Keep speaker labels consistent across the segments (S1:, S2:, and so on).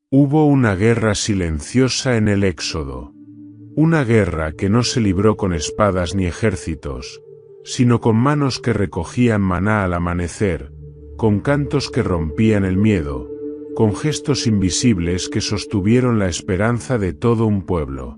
S1: Hubo una guerra silenciosa en el Éxodo. Una guerra que no se libró con espadas ni ejércitos, sino con manos que recogían maná al amanecer, con cantos que rompían el miedo, con gestos invisibles que sostuvieron la esperanza de todo un pueblo.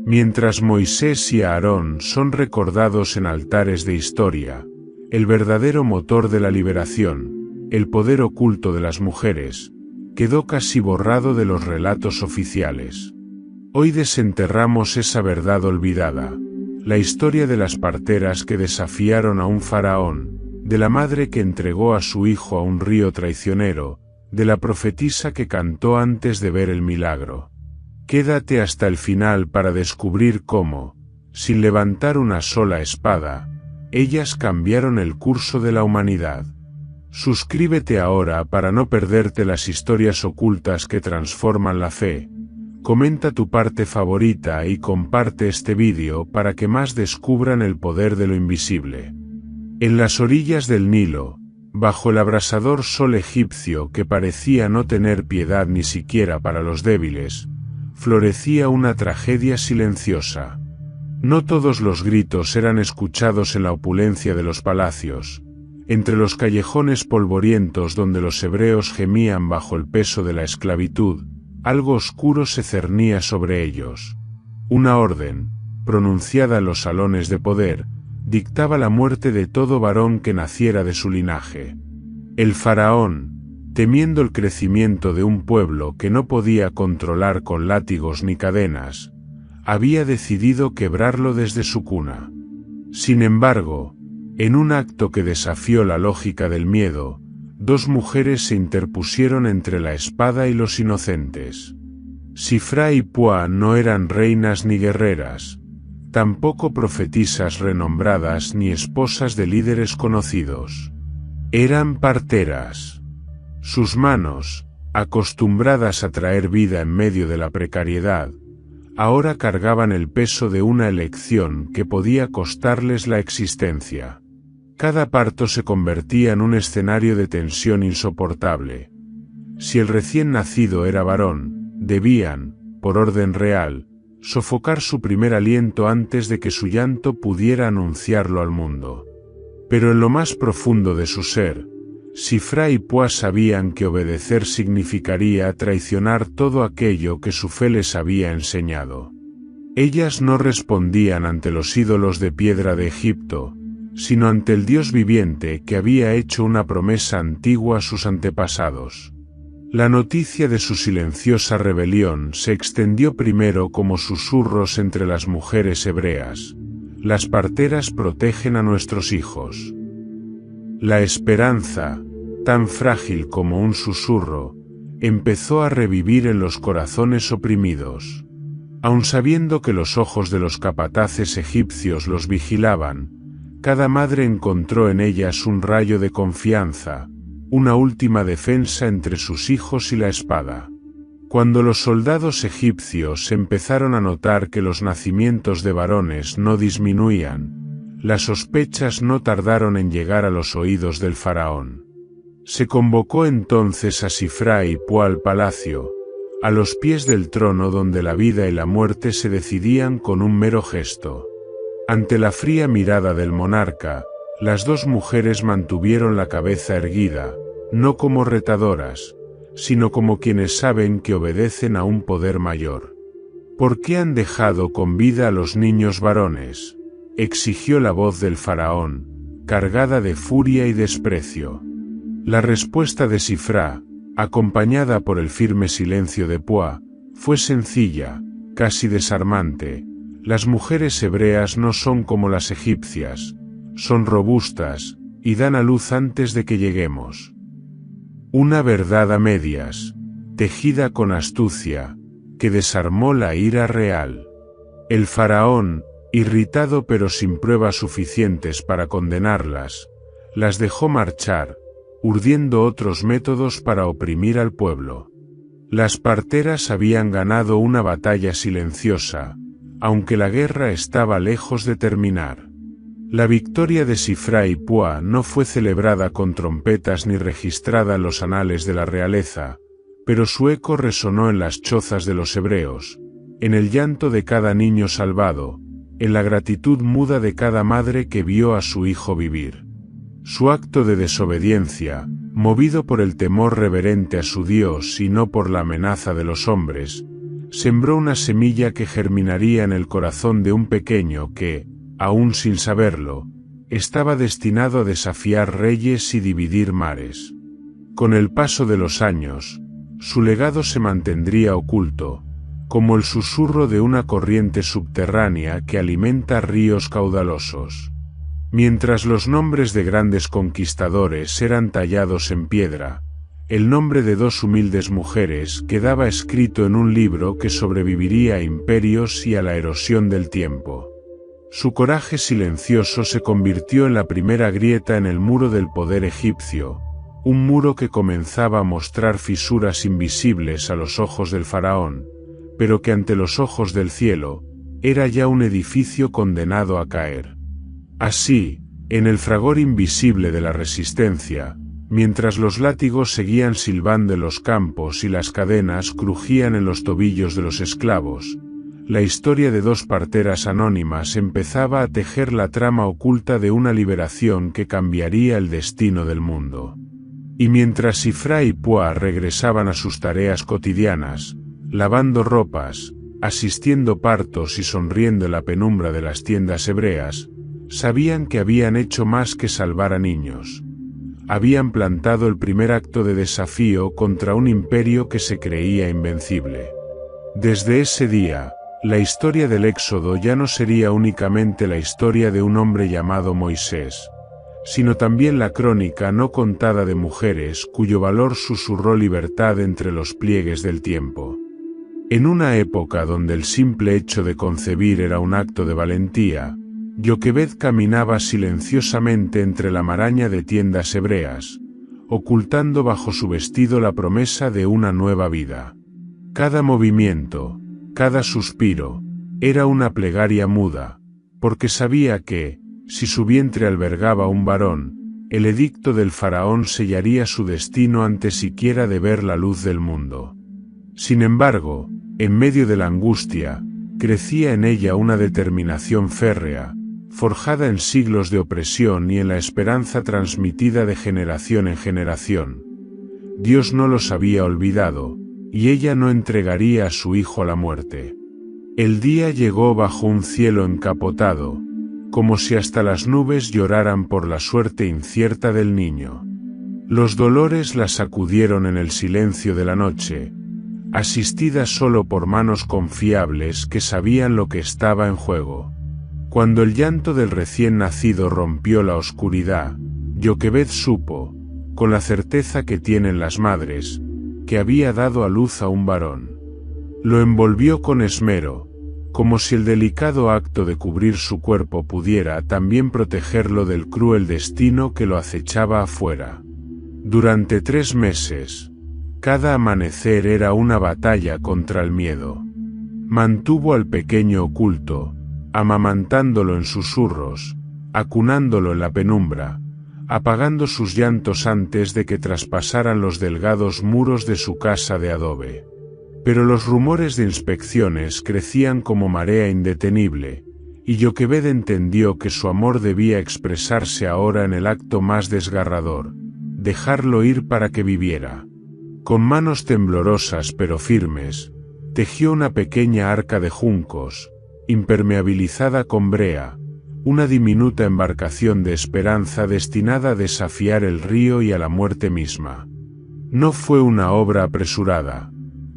S1: Mientras Moisés y Aarón son recordados en altares de historia, el verdadero motor de la liberación, el poder oculto de las mujeres, quedó casi borrado de los relatos oficiales. Hoy desenterramos esa verdad olvidada, la historia de las parteras que desafiaron a un faraón, de la madre que entregó a su hijo a un río traicionero, de la profetisa que cantó antes de ver el milagro. Quédate hasta el final para descubrir cómo, sin levantar una sola espada, ellas cambiaron el curso de la humanidad. Suscríbete ahora para no perderte las historias ocultas que transforman la fe. Comenta tu parte favorita y comparte este vídeo para que más descubran el poder de lo invisible. En las orillas del Nilo, bajo el abrasador sol egipcio que parecía no tener piedad ni siquiera para los débiles, florecía una tragedia silenciosa. No todos los gritos eran escuchados en la opulencia de los palacios. Entre los callejones polvorientos donde los hebreos gemían bajo el peso de la esclavitud, algo oscuro se cernía sobre ellos. Una orden, pronunciada en los salones de poder, dictaba la muerte de todo varón que naciera de su linaje. El faraón, temiendo el crecimiento de un pueblo que no podía controlar con látigos ni cadenas, había decidido quebrarlo desde su cuna. Sin embargo, en un acto que desafió la lógica del miedo, dos mujeres se interpusieron entre la espada y los inocentes. Sifra y Pua no eran reinas ni guerreras, tampoco profetisas renombradas ni esposas de líderes conocidos. Eran parteras. Sus manos, acostumbradas a traer vida en medio de la precariedad, ahora cargaban el peso de una elección que podía costarles la existencia. Cada parto se convertía en un escenario de tensión insoportable. Si el recién nacido era varón, debían, por orden real, sofocar su primer aliento antes de que su llanto pudiera anunciarlo al mundo. Pero en lo más profundo de su ser, Sifra y Pua sabían que obedecer significaría traicionar todo aquello que su fe les había enseñado. Ellas no respondían ante los ídolos de piedra de Egipto, sino ante el Dios viviente que había hecho una promesa antigua a sus antepasados. La noticia de su silenciosa rebelión se extendió primero como susurros entre las mujeres hebreas. Las parteras protegen a nuestros hijos. La esperanza, tan frágil como un susurro, empezó a revivir en los corazones oprimidos. Aun sabiendo que los ojos de los capataces egipcios los vigilaban, cada madre encontró en ellas un rayo de confianza, una última defensa entre sus hijos y la espada. Cuando los soldados egipcios empezaron a notar que los nacimientos de varones no disminuían, las sospechas no tardaron en llegar a los oídos del faraón. Se convocó entonces a Sifra y Pua al palacio, a los pies del trono donde la vida y la muerte se decidían con un mero gesto. Ante la fría mirada del monarca, las dos mujeres mantuvieron la cabeza erguida, no como retadoras, sino como quienes saben que obedecen a un poder mayor. ¿Por qué han dejado con vida a los niños varones?, exigió la voz del faraón, cargada de furia y desprecio. La respuesta de Sifra, acompañada por el firme silencio de Pua, fue sencilla, casi desarmante. Las mujeres hebreas no son como las egipcias, son robustas, y dan a luz antes de que lleguemos. Una verdad a medias, tejida con astucia, que desarmó la ira real. El faraón, irritado pero sin pruebas suficientes para condenarlas, las dejó marchar, urdiendo otros métodos para oprimir al pueblo. Las parteras habían ganado una batalla silenciosa, aunque la guerra estaba lejos de terminar. La victoria de Sifra y Pua no fue celebrada con trompetas ni registrada en los anales de la realeza, pero su eco resonó en las chozas de los hebreos, en el llanto de cada niño salvado, en la gratitud muda de cada madre que vio a su hijo vivir. Su acto de desobediencia, movido por el temor reverente a su Dios y no por la amenaza de los hombres, sembró una semilla que germinaría en el corazón de un pequeño que, aún sin saberlo, estaba destinado a desafiar reyes y dividir mares. Con el paso de los años, su legado se mantendría oculto, como el susurro de una corriente subterránea que alimenta ríos caudalosos. Mientras los nombres de grandes conquistadores eran tallados en piedra, el nombre de dos humildes mujeres quedaba escrito en un libro que sobreviviría a imperios y a la erosión del tiempo. Su coraje silencioso se convirtió en la primera grieta en el muro del poder egipcio, un muro que comenzaba a mostrar fisuras invisibles a los ojos del faraón, pero que ante los ojos del cielo, era ya un edificio condenado a caer. Así, en el fragor invisible de la resistencia, mientras los látigos seguían silbando en los campos y las cadenas crujían en los tobillos de los esclavos, la historia de dos parteras anónimas empezaba a tejer la trama oculta de una liberación que cambiaría el destino del mundo. Y mientras Sifra y Puah regresaban a sus tareas cotidianas, lavando ropas, asistiendo partos y sonriendo en la penumbra de las tiendas hebreas, sabían que habían hecho más que salvar a niños. Habían plantado el primer acto de desafío contra un imperio que se creía invencible. Desde ese día, la historia del Éxodo ya no sería únicamente la historia de un hombre llamado Moisés, sino también la crónica no contada de mujeres cuyo valor susurró libertad entre los pliegues del tiempo. En una época donde el simple hecho de concebir era un acto de valentía, Joquebed caminaba silenciosamente entre la maraña de tiendas hebreas, ocultando bajo su vestido la promesa de una nueva vida. Cada movimiento, cada suspiro, era una plegaria muda, porque sabía que, si su vientre albergaba un varón, el edicto del faraón sellaría su destino antes siquiera de ver la luz del mundo. Sin embargo, en medio de la angustia, crecía en ella una determinación férrea, forjada en siglos de opresión y en la esperanza transmitida de generación en generación. Dios no los había olvidado, y ella no entregaría a su hijo a la muerte. El día llegó bajo un cielo encapotado, como si hasta las nubes lloraran por la suerte incierta del niño. Los dolores la sacudieron en el silencio de la noche, asistida solo por manos confiables que sabían lo que estaba en juego. Cuando el llanto del recién nacido rompió la oscuridad, Joquebed supo, con la certeza que tienen las madres, que había dado a luz a un varón. Lo envolvió con esmero, como si el delicado acto de cubrir su cuerpo pudiera también protegerlo del cruel destino que lo acechaba afuera. Durante 3 meses, cada amanecer era una batalla contra el miedo. Mantuvo al pequeño oculto, amamantándolo en susurros, acunándolo en la penumbra, apagando sus llantos antes de que traspasaran los delgados muros de su casa de adobe. Pero los rumores de inspecciones crecían como marea indetenible, y Joquebed entendió que su amor debía expresarse ahora en el acto más desgarrador, dejarlo ir para que viviera. Con manos temblorosas pero firmes, tejió una pequeña arca de juncos, impermeabilizada con brea, una diminuta embarcación de esperanza destinada a desafiar el río y a la muerte misma. No fue una obra apresurada.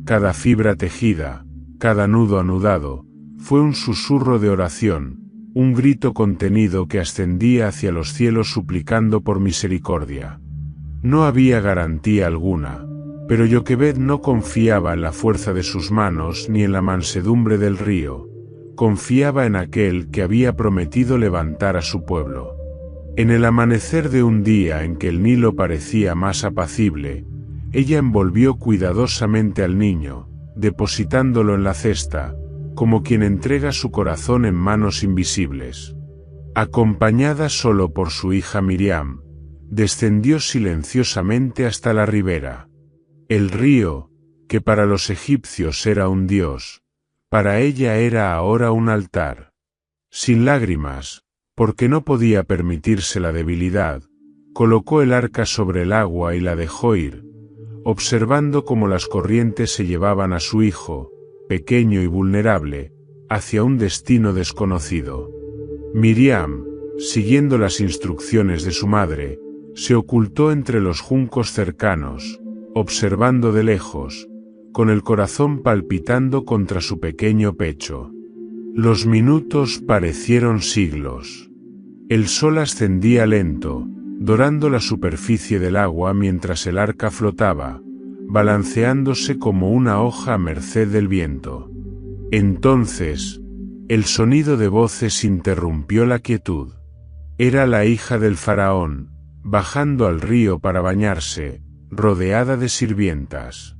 S1: Cada fibra tejida, cada nudo anudado, fue un susurro de oración, un grito contenido que ascendía hacia los cielos suplicando por misericordia. No había garantía alguna, pero Joquebed no confiaba en la fuerza de sus manos ni en la mansedumbre del río. Confiaba en aquel que había prometido levantar a su pueblo. En el amanecer de un día en que el Nilo parecía más apacible, ella envolvió cuidadosamente al niño, depositándolo en la cesta, como quien entrega su corazón en manos invisibles. Acompañada solo por su hija Miriam, descendió silenciosamente hasta la ribera. El río, que para los egipcios era un dios, para ella era ahora un altar. Sin lágrimas, porque no podía permitirse la debilidad, colocó el arca sobre el agua y la dejó ir, observando cómo las corrientes se llevaban a su hijo, pequeño y vulnerable, hacia un destino desconocido. Miriam, siguiendo las instrucciones de su madre, se ocultó entre los juncos cercanos, observando de lejos, con el corazón palpitando contra su pequeño pecho. Los minutos parecieron siglos. El sol ascendía lento, dorando la superficie del agua mientras el arca flotaba, balanceándose como una hoja a merced del viento. Entonces, el sonido de voces interrumpió la quietud. Era la hija del faraón, bajando al río para bañarse, rodeada de sirvientas.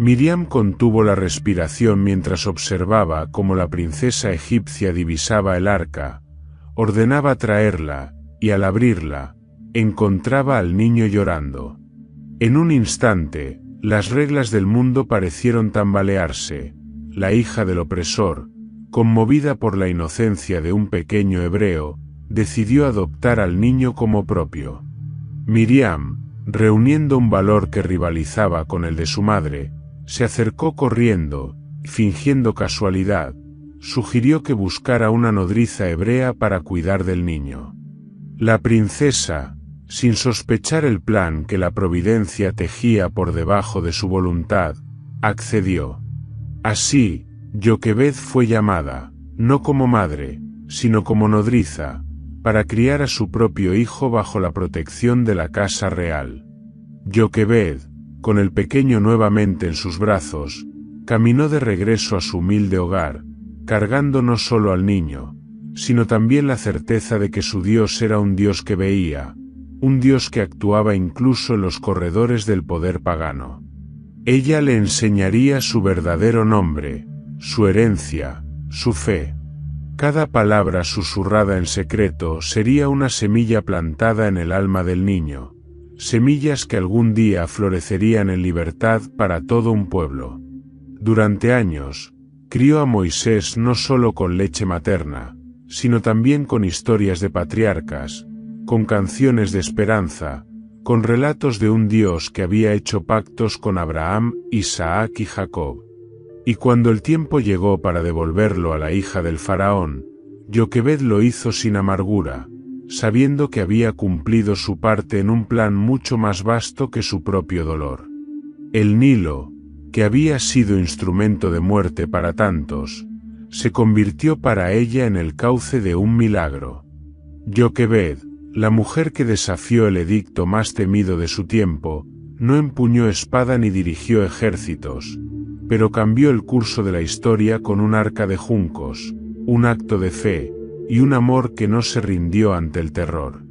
S1: Miriam contuvo la respiración mientras observaba cómo la princesa egipcia divisaba el arca, ordenaba traerla, y al abrirla, encontraba al niño llorando. En un instante, las reglas del mundo parecieron tambalearse. La hija del opresor, conmovida por la inocencia de un pequeño hebreo, decidió adoptar al niño como propio. Miriam, reuniendo un valor que rivalizaba con el de su madre, se acercó corriendo, y fingiendo casualidad, sugirió que buscara una nodriza hebrea para cuidar del niño. La princesa, sin sospechar el plan que la providencia tejía por debajo de su voluntad, accedió. Así, Joquebed fue llamada, no como madre, sino como nodriza, para criar a su propio hijo bajo la protección de la casa real. Joquebed, con el pequeño nuevamente en sus brazos, caminó de regreso a su humilde hogar, cargando no solo al niño, sino también la certeza de que su Dios era un Dios que veía, un Dios que actuaba incluso en los corredores del poder pagano. Ella le enseñaría su verdadero nombre, su herencia, su fe. Cada palabra susurrada en secreto sería una semilla plantada en el alma del niño, semillas que algún día florecerían en libertad para todo un pueblo. Durante años, crió a Moisés no solo con leche materna, sino también con historias de patriarcas, con canciones de esperanza, con relatos de un Dios que había hecho pactos con Abraham, Isaac y Jacob. Y cuando el tiempo llegó para devolverlo a la hija del faraón, Joquebed lo hizo sin amargura, sabiendo que había cumplido su parte en un plan mucho más vasto que su propio dolor. El Nilo, que había sido instrumento de muerte para tantos, se convirtió para ella en el cauce de un milagro. Joquebed, la mujer que desafió el edicto más temido de su tiempo, no empuñó espada ni dirigió ejércitos, pero cambió el curso de la historia con un arca de juncos, un acto de fe, y un amor que no se rindió ante el terror.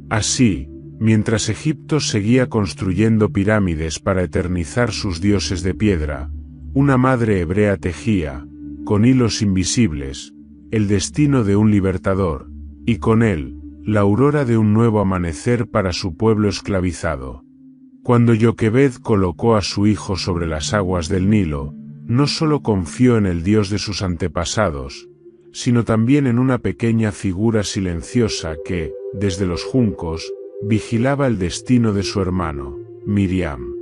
S1: Así, mientras Egipto seguía construyendo pirámides para eternizar sus dioses de piedra, una madre hebrea tejía, con hilos invisibles, el destino de un libertador, y con él, la aurora de un nuevo amanecer para su pueblo esclavizado. Cuando Joquebed colocó a su hijo sobre las aguas del Nilo, no solo confió en el Dios de sus antepasados, sino también en una pequeña figura silenciosa que, desde los juncos, vigilaba el destino de su hermano, Miriam.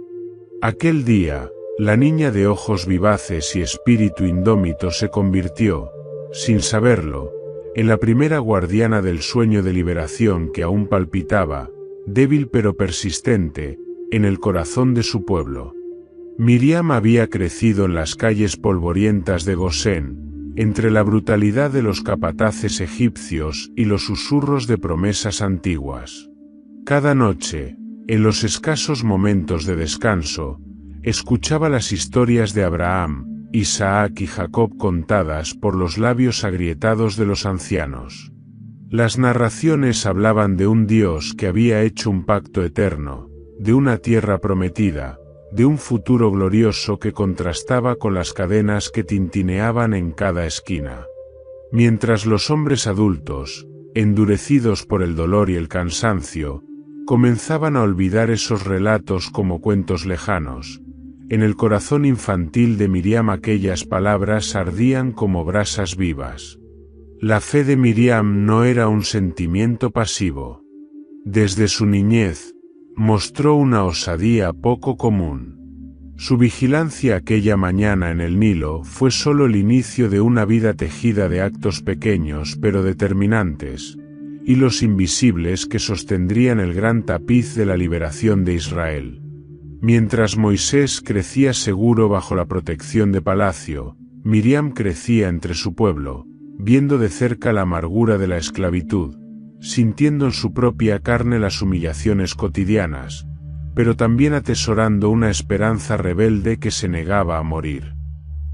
S1: Aquel día, la niña de ojos vivaces y espíritu indómito se convirtió, sin saberlo, en la primera guardiana del sueño de liberación que aún palpitaba, débil pero persistente, en el corazón de su pueblo. Miriam había crecido en las calles polvorientas de Gosén, entre la brutalidad de los capataces egipcios y los susurros de promesas antiguas. Cada noche, en los escasos momentos de descanso, escuchaba las historias de Abraham, Isaac y Jacob contadas por los labios agrietados de los ancianos. Las narraciones hablaban de un Dios que había hecho un pacto eterno, de una tierra prometida, de un futuro glorioso que contrastaba con las cadenas que tintineaban en cada esquina. Mientras los hombres adultos, endurecidos por el dolor y el cansancio, comenzaban a olvidar esos relatos como cuentos lejanos, En el corazón infantil de Miriam aquellas palabras ardían como brasas vivas. La fe de Miriam no era un sentimiento pasivo. Desde su niñez, mostró una osadía poco común. Su vigilancia aquella mañana en el Nilo fue solo el inicio de una vida tejida de actos pequeños pero determinantes, hilos invisibles que sostendrían el gran tapiz de la liberación de Israel. Mientras Moisés crecía seguro bajo la protección de palacio, Miriam crecía entre su pueblo, viendo de cerca la amargura de la esclavitud, sintiendo en su propia carne las humillaciones cotidianas, pero también atesorando una esperanza rebelde que se negaba a morir.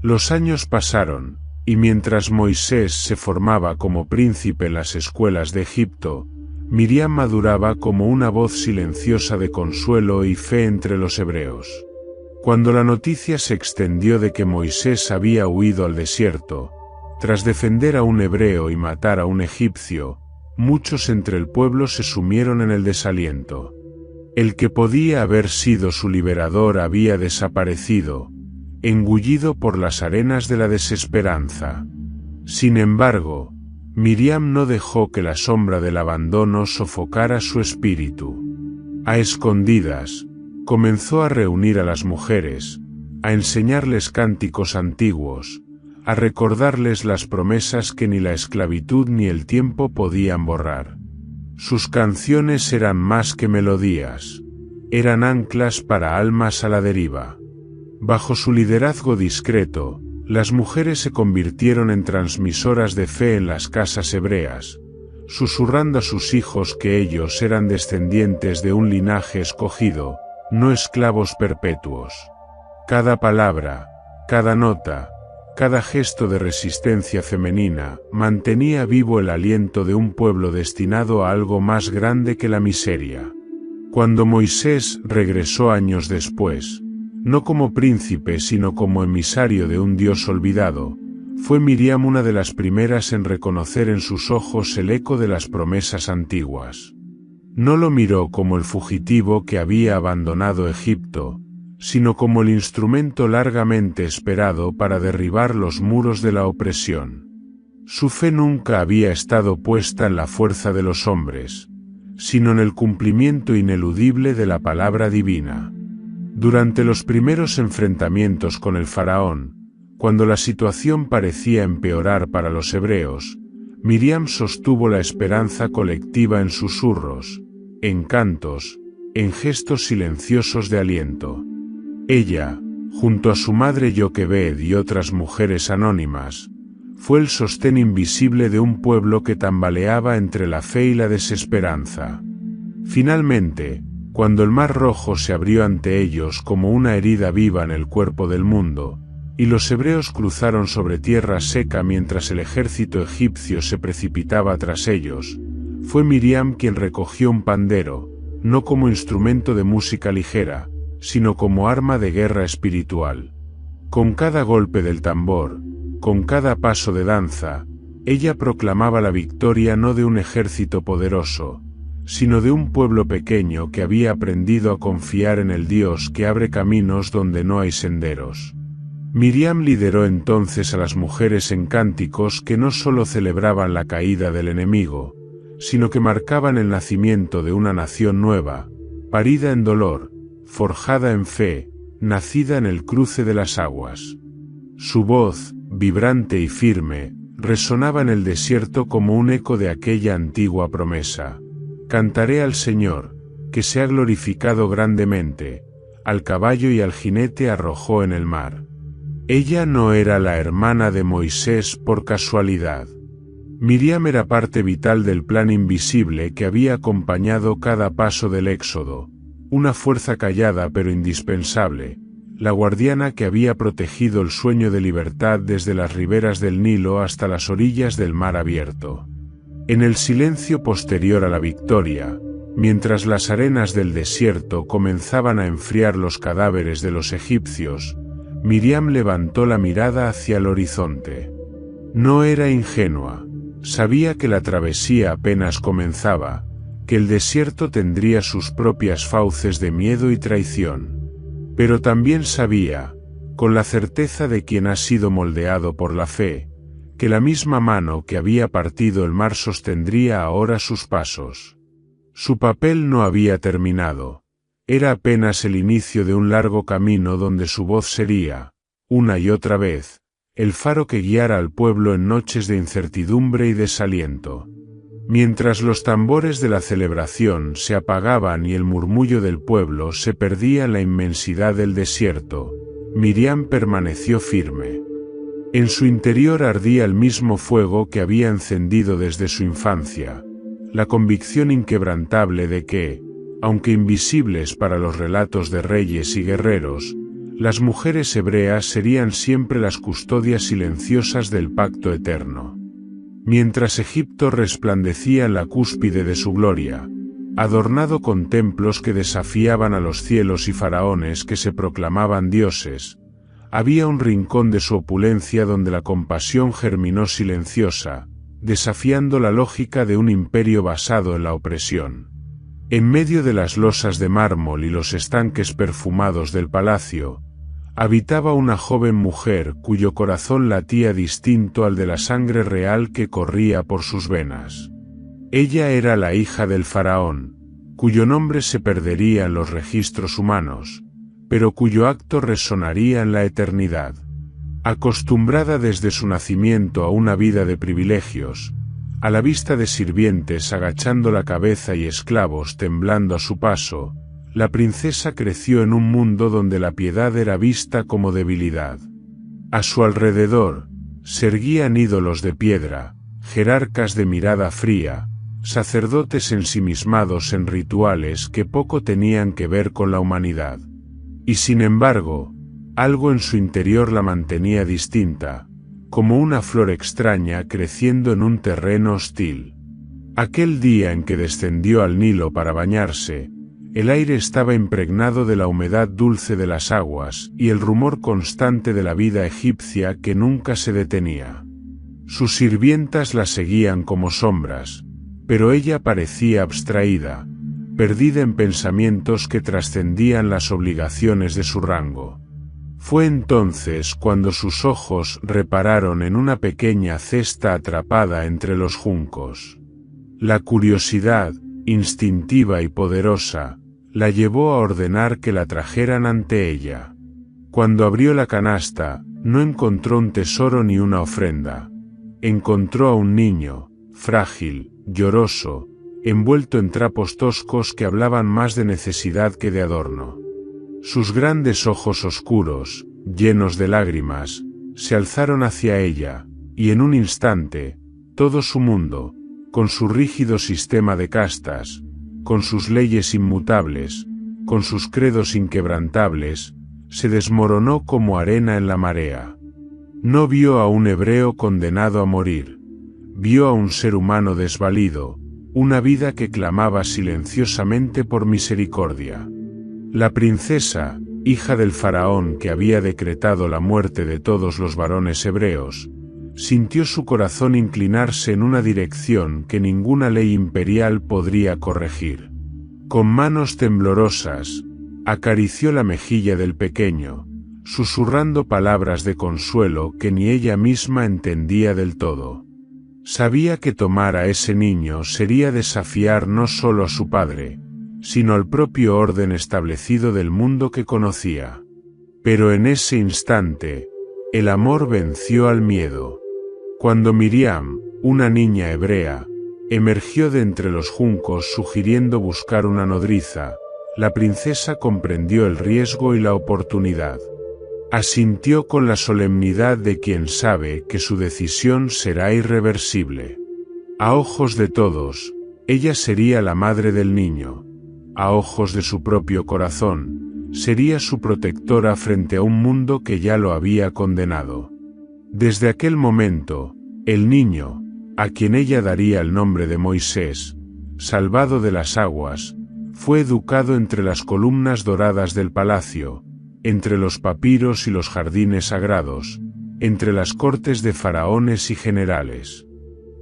S1: Los años pasaron, y mientras Moisés se formaba como príncipe en las escuelas de Egipto, Miriam maduraba como una voz silenciosa de consuelo y fe entre los hebreos. Cuando la noticia se extendió de que Moisés había huido al desierto, tras defender a un hebreo y matar a un egipcio, muchos entre el pueblo se sumieron en el desaliento. El que podía haber sido su liberador había desaparecido, engullido por las arenas de la desesperanza. Sin embargo, Miriam no dejó que la sombra del abandono sofocara su espíritu. A escondidas, comenzó a reunir a las mujeres, a enseñarles cánticos antiguos, a recordarles las promesas que ni la esclavitud ni el tiempo podían borrar. Sus canciones eran más que melodías, eran anclas para almas a la deriva. Bajo su liderazgo discreto, las mujeres se convirtieron en transmisoras de fe en las casas hebreas, susurrando a sus hijos que ellos eran descendientes de un linaje escogido, no esclavos perpetuos. Cada palabra, cada nota, cada gesto de resistencia femenina mantenía vivo el aliento de un pueblo destinado a algo más grande que la miseria. Cuando Moisés regresó años después, no como príncipe sino como emisario de un Dios olvidado, fue Miriam una de las primeras en reconocer en sus ojos el eco de las promesas antiguas. No lo miró como el fugitivo que había abandonado Egipto, sino como el instrumento largamente esperado para derribar los muros de la opresión. Su fe nunca había estado puesta en la fuerza de los hombres, sino en el cumplimiento ineludible de la palabra divina. Durante los primeros enfrentamientos con el faraón, cuando la situación parecía empeorar para los hebreos, Miriam sostuvo la esperanza colectiva en susurros, en cantos, en gestos silenciosos de aliento. Ella, junto a su madre Joquebed y otras mujeres anónimas, fue el sostén invisible de un pueblo que tambaleaba entre la fe y la desesperanza. Finalmente, cuando el Mar Rojo se abrió ante ellos como una herida viva en el cuerpo del mundo, y los hebreos cruzaron sobre tierra seca mientras el ejército egipcio se precipitaba tras ellos, fue Miriam quien recogió un pandero, no como instrumento de música ligera, sino como arma de guerra espiritual. Con cada golpe del tambor, con cada paso de danza, ella proclamaba la victoria no de un ejército poderoso, sino de un pueblo pequeño que había aprendido a confiar en el Dios que abre caminos donde no hay senderos. Miriam lideró entonces a las mujeres en cánticos que no solo celebraban la caída del enemigo, sino que marcaban el nacimiento de una nación nueva, parida en dolor, forjada en fe, nacida en el cruce de las aguas. Su voz, vibrante y firme, resonaba en el desierto como un eco de aquella antigua promesa. Cantaré al Señor, que se ha glorificado grandemente, al caballo y al jinete arrojó en el mar. Ella no era la hermana de Moisés por casualidad. Miriam era parte vital del plan invisible que había acompañado cada paso del Éxodo, una fuerza callada pero indispensable, la guardiana que había protegido el sueño de libertad desde las riberas del Nilo hasta las orillas del mar abierto. En el silencio posterior a la victoria, mientras las arenas del desierto comenzaban a enfriar los cadáveres de los egipcios, Miriam levantó la mirada hacia el horizonte. No era ingenua, sabía que la travesía apenas comenzaba, que el desierto tendría sus propias fauces de miedo y traición. Pero también sabía, con la certeza de quien ha sido moldeado por la fe, que la misma mano que había partido el mar sostendría ahora sus pasos. Su papel no había terminado. Era apenas el inicio de un largo camino donde su voz sería, una y otra vez, el faro que guiara al pueblo en noches de incertidumbre y desaliento. Mientras los tambores de la celebración se apagaban y el murmullo del pueblo se perdía en la inmensidad del desierto, Miriam permaneció firme. En su interior ardía el mismo fuego que había encendido desde su infancia, la convicción inquebrantable de que, aunque invisibles para los relatos de reyes y guerreros, las mujeres hebreas serían siempre las custodias silenciosas del pacto eterno. Mientras Egipto resplandecía en la cúspide de su gloria, adornado con templos que desafiaban a los cielos y faraones que se proclamaban dioses, había un rincón de su opulencia donde la compasión germinó silenciosa, desafiando la lógica de un imperio basado en la opresión. En medio de las losas de mármol y los estanques perfumados del palacio, habitaba una joven mujer cuyo corazón latía distinto al de la sangre real que corría por sus venas. Ella era la hija del faraón, cuyo nombre se perdería en los registros humanos, pero cuyo acto resonaría en la eternidad. Acostumbrada desde su nacimiento a una vida de privilegios, a la vista de sirvientes agachando la cabeza y esclavos temblando a su paso, la princesa creció en un mundo donde la piedad era vista como debilidad. A su alrededor, se erguían ídolos de piedra, jerarcas de mirada fría, sacerdotes ensimismados en rituales que poco tenían que ver con la humanidad. Y sin embargo, algo en su interior la mantenía distinta, como una flor extraña creciendo en un terreno hostil. Aquel día en que descendió al Nilo para bañarse, el aire estaba impregnado de la humedad dulce de las aguas y el rumor constante de la vida egipcia que nunca se detenía. Sus sirvientas la seguían como sombras, pero ella parecía abstraída, perdida en pensamientos que trascendían las obligaciones de su rango. Fue entonces cuando sus ojos repararon en una pequeña cesta atrapada entre los juncos. La curiosidad, instintiva y poderosa, la llevó a ordenar que la trajeran ante ella. Cuando abrió la canasta, no encontró un tesoro ni una ofrenda. Encontró a un niño, frágil, lloroso, envuelto en trapos toscos que hablaban más de necesidad que de adorno. Sus grandes ojos oscuros, llenos de lágrimas, se alzaron hacia ella, y en un instante, todo su mundo, con su rígido sistema de castas, con sus leyes inmutables, con sus credos inquebrantables, se desmoronó como arena en la marea. No vio a un hebreo condenado a morir, vio a un ser humano desvalido, una vida que clamaba silenciosamente por misericordia. La princesa, hija del faraón que había decretado la muerte de todos los varones hebreos, sintió su corazón inclinarse en una dirección que ninguna ley imperial podría corregir. Con manos temblorosas, acarició la mejilla del pequeño, susurrando palabras de consuelo que ni ella misma entendía del todo. Sabía que tomar a ese niño sería desafiar no solo a su padre, sino al propio orden establecido del mundo que conocía. Pero en ese instante, el amor venció al miedo. Cuando Miriam, una niña hebrea, emergió de entre los juncos sugiriendo buscar una nodriza, la princesa comprendió el riesgo y la oportunidad. Asintió con la solemnidad de quien sabe que su decisión será irreversible. A ojos de todos, ella sería la madre del niño. A ojos de su propio corazón, sería su protectora frente a un mundo que ya lo había condenado. Desde aquel momento, el niño, a quien ella daría el nombre de Moisés, salvado de las aguas, fue educado entre las columnas doradas del palacio, entre los papiros y los jardines sagrados, entre las cortes de faraones y generales.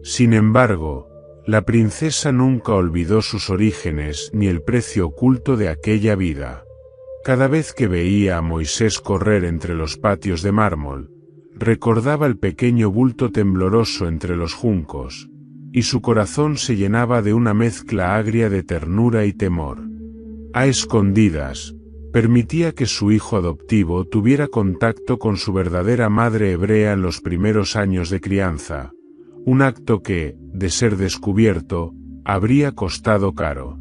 S1: Sin embargo, la princesa nunca olvidó sus orígenes ni el precio oculto de aquella vida. Cada vez que veía a Moisés correr entre los patios de mármol, recordaba el pequeño bulto tembloroso entre los juncos, y su corazón se llenaba de una mezcla agria de ternura y temor. A escondidas, permitía que su hijo adoptivo tuviera contacto con su verdadera madre hebrea en los primeros años de crianza, un acto que, de ser descubierto, habría costado caro.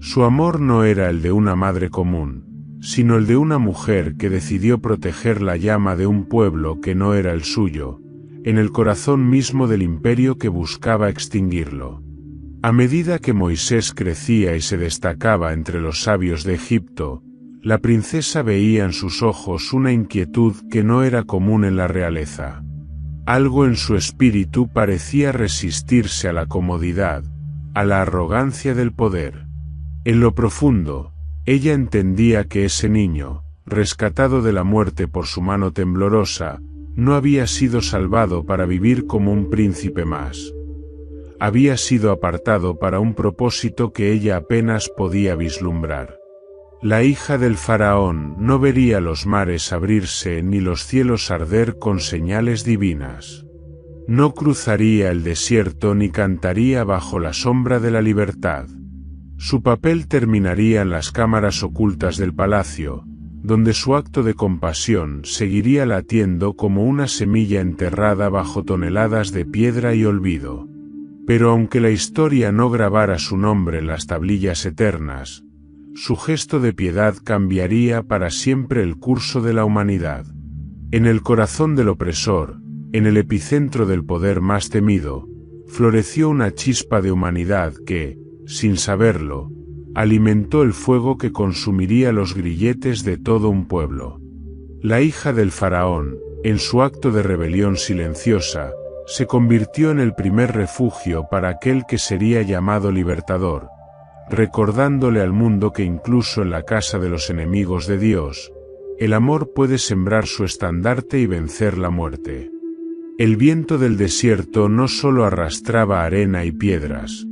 S1: Su amor no era el de una madre común, sino el de una mujer que decidió proteger la llama de un pueblo que no era el suyo, en el corazón mismo del imperio que buscaba extinguirlo. A medida que Moisés crecía y se destacaba entre los sabios de Egipto, la princesa veía en sus ojos una inquietud que no era común en la realeza. Algo en su espíritu parecía resistirse a la comodidad, a la arrogancia del poder. En lo profundo, ella entendía que ese niño, rescatado de la muerte por su mano temblorosa, no había sido salvado para vivir como un príncipe más. Había sido apartado para un propósito que ella apenas podía vislumbrar. La hija del faraón no vería los mares abrirse ni los cielos arder con señales divinas. No cruzaría el desierto ni cantaría bajo la sombra de la libertad. Su papel terminaría en las cámaras ocultas del palacio, donde su acto de compasión seguiría latiendo como una semilla enterrada bajo toneladas de piedra y olvido. Pero aunque la historia no grabara su nombre en las tablillas eternas, su gesto de piedad cambiaría para siempre el curso de la humanidad. En el corazón del opresor, en el epicentro del poder más temido, floreció una chispa de humanidad que, sin saberlo, alimentó el fuego que consumiría los grilletes de todo un pueblo. La hija del faraón, en su acto de rebelión silenciosa, se convirtió en el primer refugio para aquel que sería llamado libertador, recordándole al mundo que incluso en la casa de los enemigos de Dios, el amor puede sembrar su estandarte y vencer la muerte. El viento del desierto no solo arrastraba arena y piedras,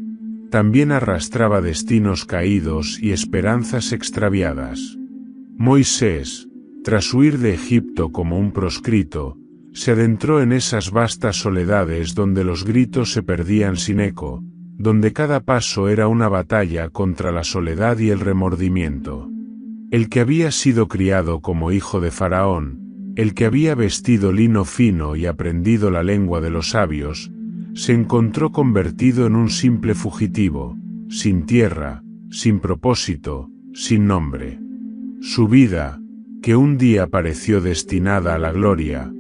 S1: también arrastraba destinos caídos y esperanzas extraviadas. Moisés, tras huir de Egipto como un proscrito, se adentró en esas vastas soledades donde los gritos se perdían sin eco, donde cada paso era una batalla contra la soledad y el remordimiento. El que había sido criado como hijo de Faraón, el que había vestido lino fino y aprendido la lengua de los sabios, se encontró convertido en un simple fugitivo, sin tierra, sin propósito, sin nombre. Su vida, que un día pareció destinada a la gloria,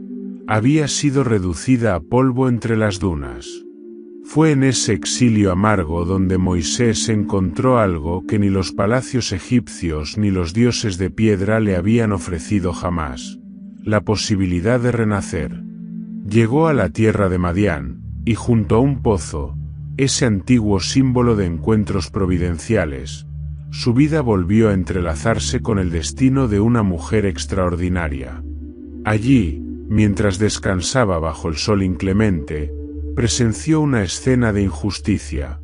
S1: había sido reducida a polvo entre las dunas. Fue en ese exilio amargo donde Moisés encontró algo que ni los palacios egipcios ni los dioses de piedra le habían ofrecido jamás: la posibilidad de renacer. Llegó a la tierra de Madián, y junto a un pozo, ese antiguo símbolo de encuentros providenciales, su vida volvió a entrelazarse con el destino de una mujer extraordinaria. Allí, mientras descansaba bajo el sol inclemente, presenció una escena de injusticia.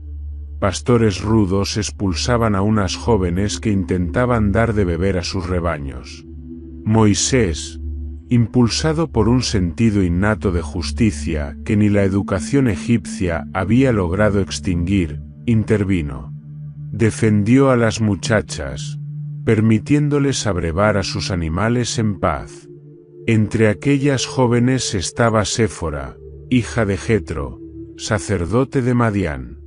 S1: Pastores rudos expulsaban a unas jóvenes que intentaban dar de beber a sus rebaños. Moisés, impulsado por un sentido innato de justicia que ni la educación egipcia había logrado extinguir, intervino. Defendió a las muchachas, permitiéndoles abrevar a sus animales en paz. Entre aquellas jóvenes estaba Séfora, hija de Jetro, sacerdote de Madián.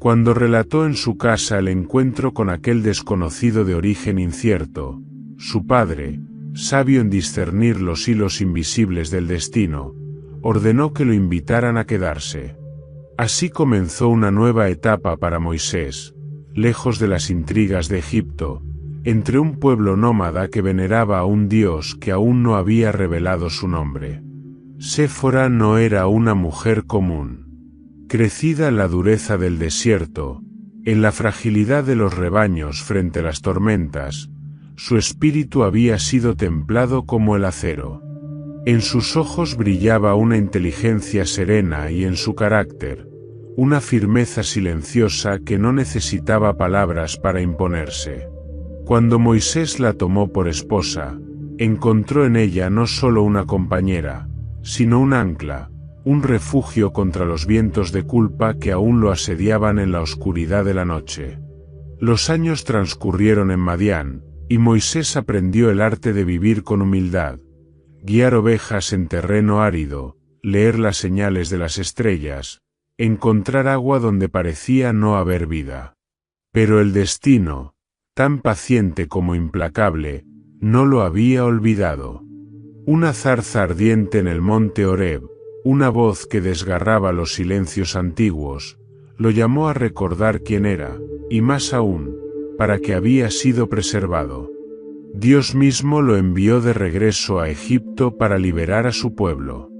S1: Cuando relató en su casa el encuentro con aquel desconocido de origen incierto, su padre, sabio en discernir los hilos invisibles del destino, ordenó que lo invitaran a quedarse. Así comenzó una nueva etapa para Moisés, lejos de las intrigas de Egipto, entre un pueblo nómada que veneraba a un dios que aún no había revelado su nombre. Séfora no era una mujer común. Crecida en la dureza del desierto, en la fragilidad de los rebaños frente a las tormentas, su espíritu había sido templado como el acero. En sus ojos brillaba una inteligencia serena y en su carácter, una firmeza silenciosa que no necesitaba palabras para imponerse. Cuando Moisés la tomó por esposa, encontró en ella no solo una compañera, sino un ancla, un refugio contra los vientos de culpa que aún lo asediaban en la oscuridad de la noche. Los años transcurrieron en Madián, y Moisés aprendió el arte de vivir con humildad, guiar ovejas en terreno árido, leer las señales de las estrellas, encontrar agua donde parecía no haber vida. Pero el destino, tan paciente como implacable, no lo había olvidado. Una zarza ardiente en el monte Horeb, una voz que desgarraba los silencios antiguos, lo llamó a recordar quién era, y más aún, para qué había sido preservado. Dios mismo lo envió de regreso a Egipto para liberar a su pueblo.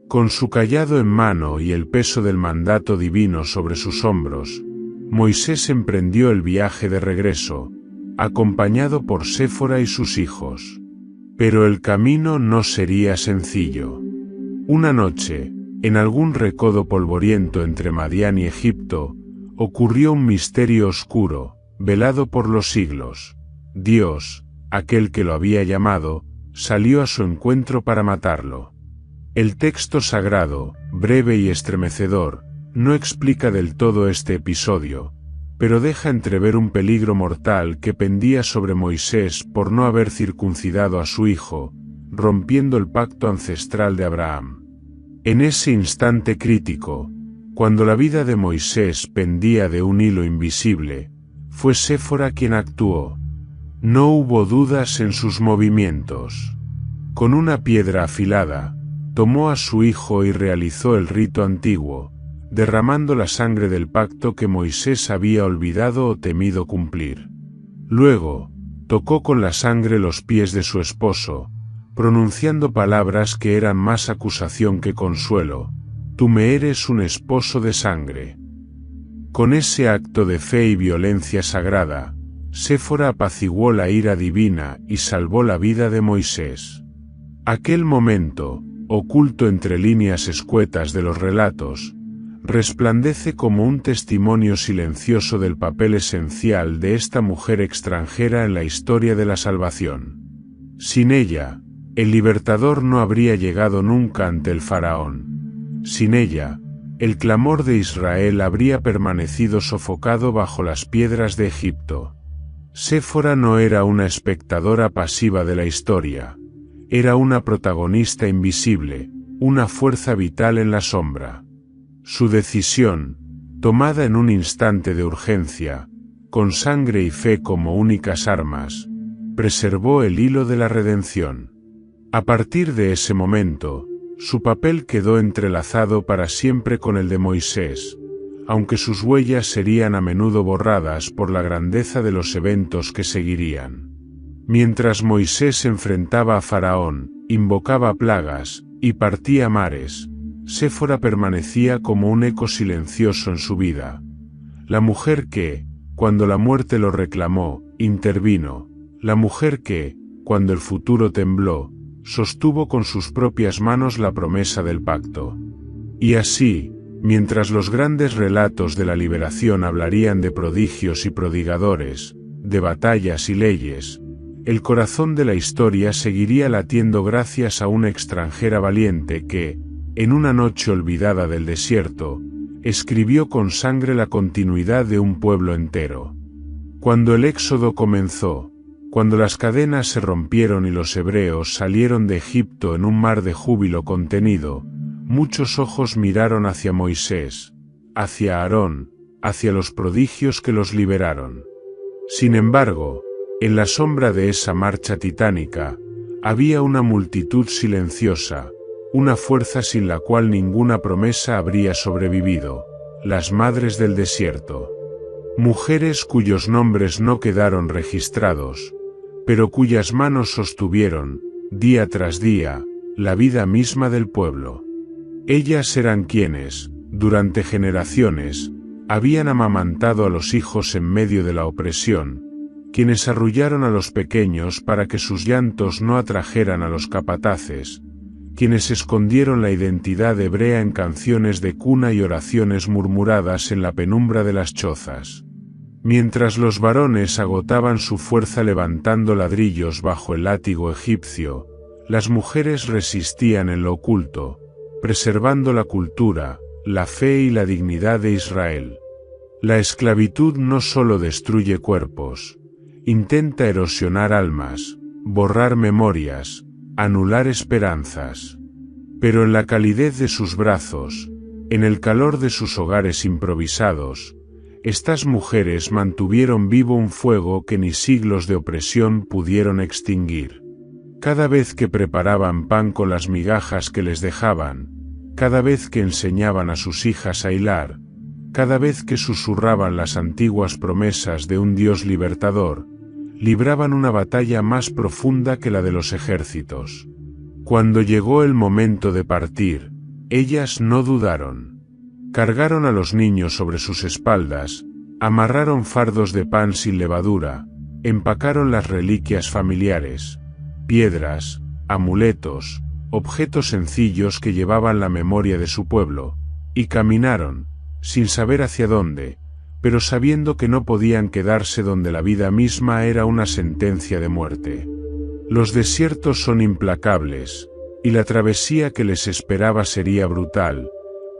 S1: Con su cayado en mano y el peso del mandato divino sobre sus hombros, Moisés emprendió el viaje de regreso, acompañado por Séfora y sus hijos. Pero el camino no sería sencillo. Una noche, en algún recodo polvoriento entre Madián y Egipto, ocurrió un misterio oscuro, velado por los siglos. Dios, aquel que lo había llamado, salió a su encuentro para matarlo. El texto sagrado, breve y estremecedor, no explica del todo este episodio, pero deja entrever un peligro mortal que pendía sobre Moisés por no haber circuncidado a su hijo, rompiendo el pacto ancestral de Abraham. En ese instante crítico, cuando la vida de Moisés pendía de un hilo invisible, fue Séfora quien actuó. No hubo dudas en sus movimientos. Con una piedra afilada, tomó a su hijo y realizó el rito antiguo, derramando la sangre del pacto que Moisés había olvidado o temido cumplir. Luego, tocó con la sangre los pies de su esposo, pronunciando palabras que eran más acusación que consuelo: «Tú me eres un esposo de sangre». Con ese acto de fe y violencia sagrada, Séfora apaciguó la ira divina y salvó la vida de Moisés. Aquel momento, oculto entre líneas escuetas de los relatos, resplandece como un testimonio silencioso del papel esencial de esta mujer extranjera en la historia de la salvación. Sin ella, el libertador no habría llegado nunca ante el faraón. Sin ella, el clamor de Israel habría permanecido sofocado bajo las piedras de Egipto. Séfora no era una espectadora pasiva de la historia, era una protagonista invisible, una fuerza vital en la sombra. Su decisión, tomada en un instante de urgencia, con sangre y fe como únicas armas, preservó el hilo de la redención. A partir de ese momento, su papel quedó entrelazado para siempre con el de Moisés, aunque sus huellas serían a menudo borradas por la grandeza de los eventos que seguirían. Mientras Moisés enfrentaba a Faraón, invocaba plagas, y partía mares, Séfora permanecía como un eco silencioso en su vida. La mujer que, cuando la muerte lo reclamó, intervino. La mujer que, cuando el futuro tembló, sostuvo con sus propias manos la promesa del pacto. Y así, mientras los grandes relatos de la liberación hablarían de prodigios y prodigadores, de batallas y leyes, el corazón de la historia seguiría latiendo gracias a una extranjera valiente que, en una noche olvidada del desierto, escribió con sangre la continuidad de un pueblo entero. Cuando el éxodo comenzó, cuando las cadenas se rompieron y los hebreos salieron de Egipto en un mar de júbilo contenido, muchos ojos miraron hacia Moisés, hacia Aarón, hacia los prodigios que los liberaron. Sin embargo, en la sombra de esa marcha titánica, había una multitud silenciosa, una fuerza sin la cual ninguna promesa habría sobrevivido: las madres del desierto. Mujeres cuyos nombres no quedaron registrados, pero cuyas manos sostuvieron, día tras día, la vida misma del pueblo. Ellas eran quienes, durante generaciones, habían amamantado a los hijos en medio de la opresión, quienes arrullaron a los pequeños para que sus llantos no atrajeran a los capataces, quienes escondieron la identidad hebrea en canciones de cuna y oraciones murmuradas en la penumbra de las chozas. Mientras los varones agotaban su fuerza levantando ladrillos bajo el látigo egipcio, las mujeres resistían en lo oculto, preservando la cultura, la fe y la dignidad de Israel. La esclavitud no solo destruye cuerpos, intenta erosionar almas, borrar memorias, anular esperanzas. Pero en la calidez de sus brazos, en el calor de sus hogares improvisados, estas mujeres mantuvieron vivo un fuego que ni siglos de opresión pudieron extinguir. Cada vez que preparaban pan con las migajas que les dejaban, cada vez que enseñaban a sus hijas a hilar, cada vez que susurraban las antiguas promesas de un Dios libertador, libraban una batalla más profunda que la de los ejércitos. Cuando llegó el momento de partir, ellas no dudaron. Cargaron a los niños sobre sus espaldas, amarraron fardos de pan sin levadura, empacaron las reliquias familiares, piedras, amuletos, objetos sencillos que llevaban la memoria de su pueblo, y caminaron, sin saber hacia dónde, pero sabiendo que no podían quedarse donde la vida misma era una sentencia de muerte. Los desiertos son implacables, y la travesía que les esperaba sería brutal,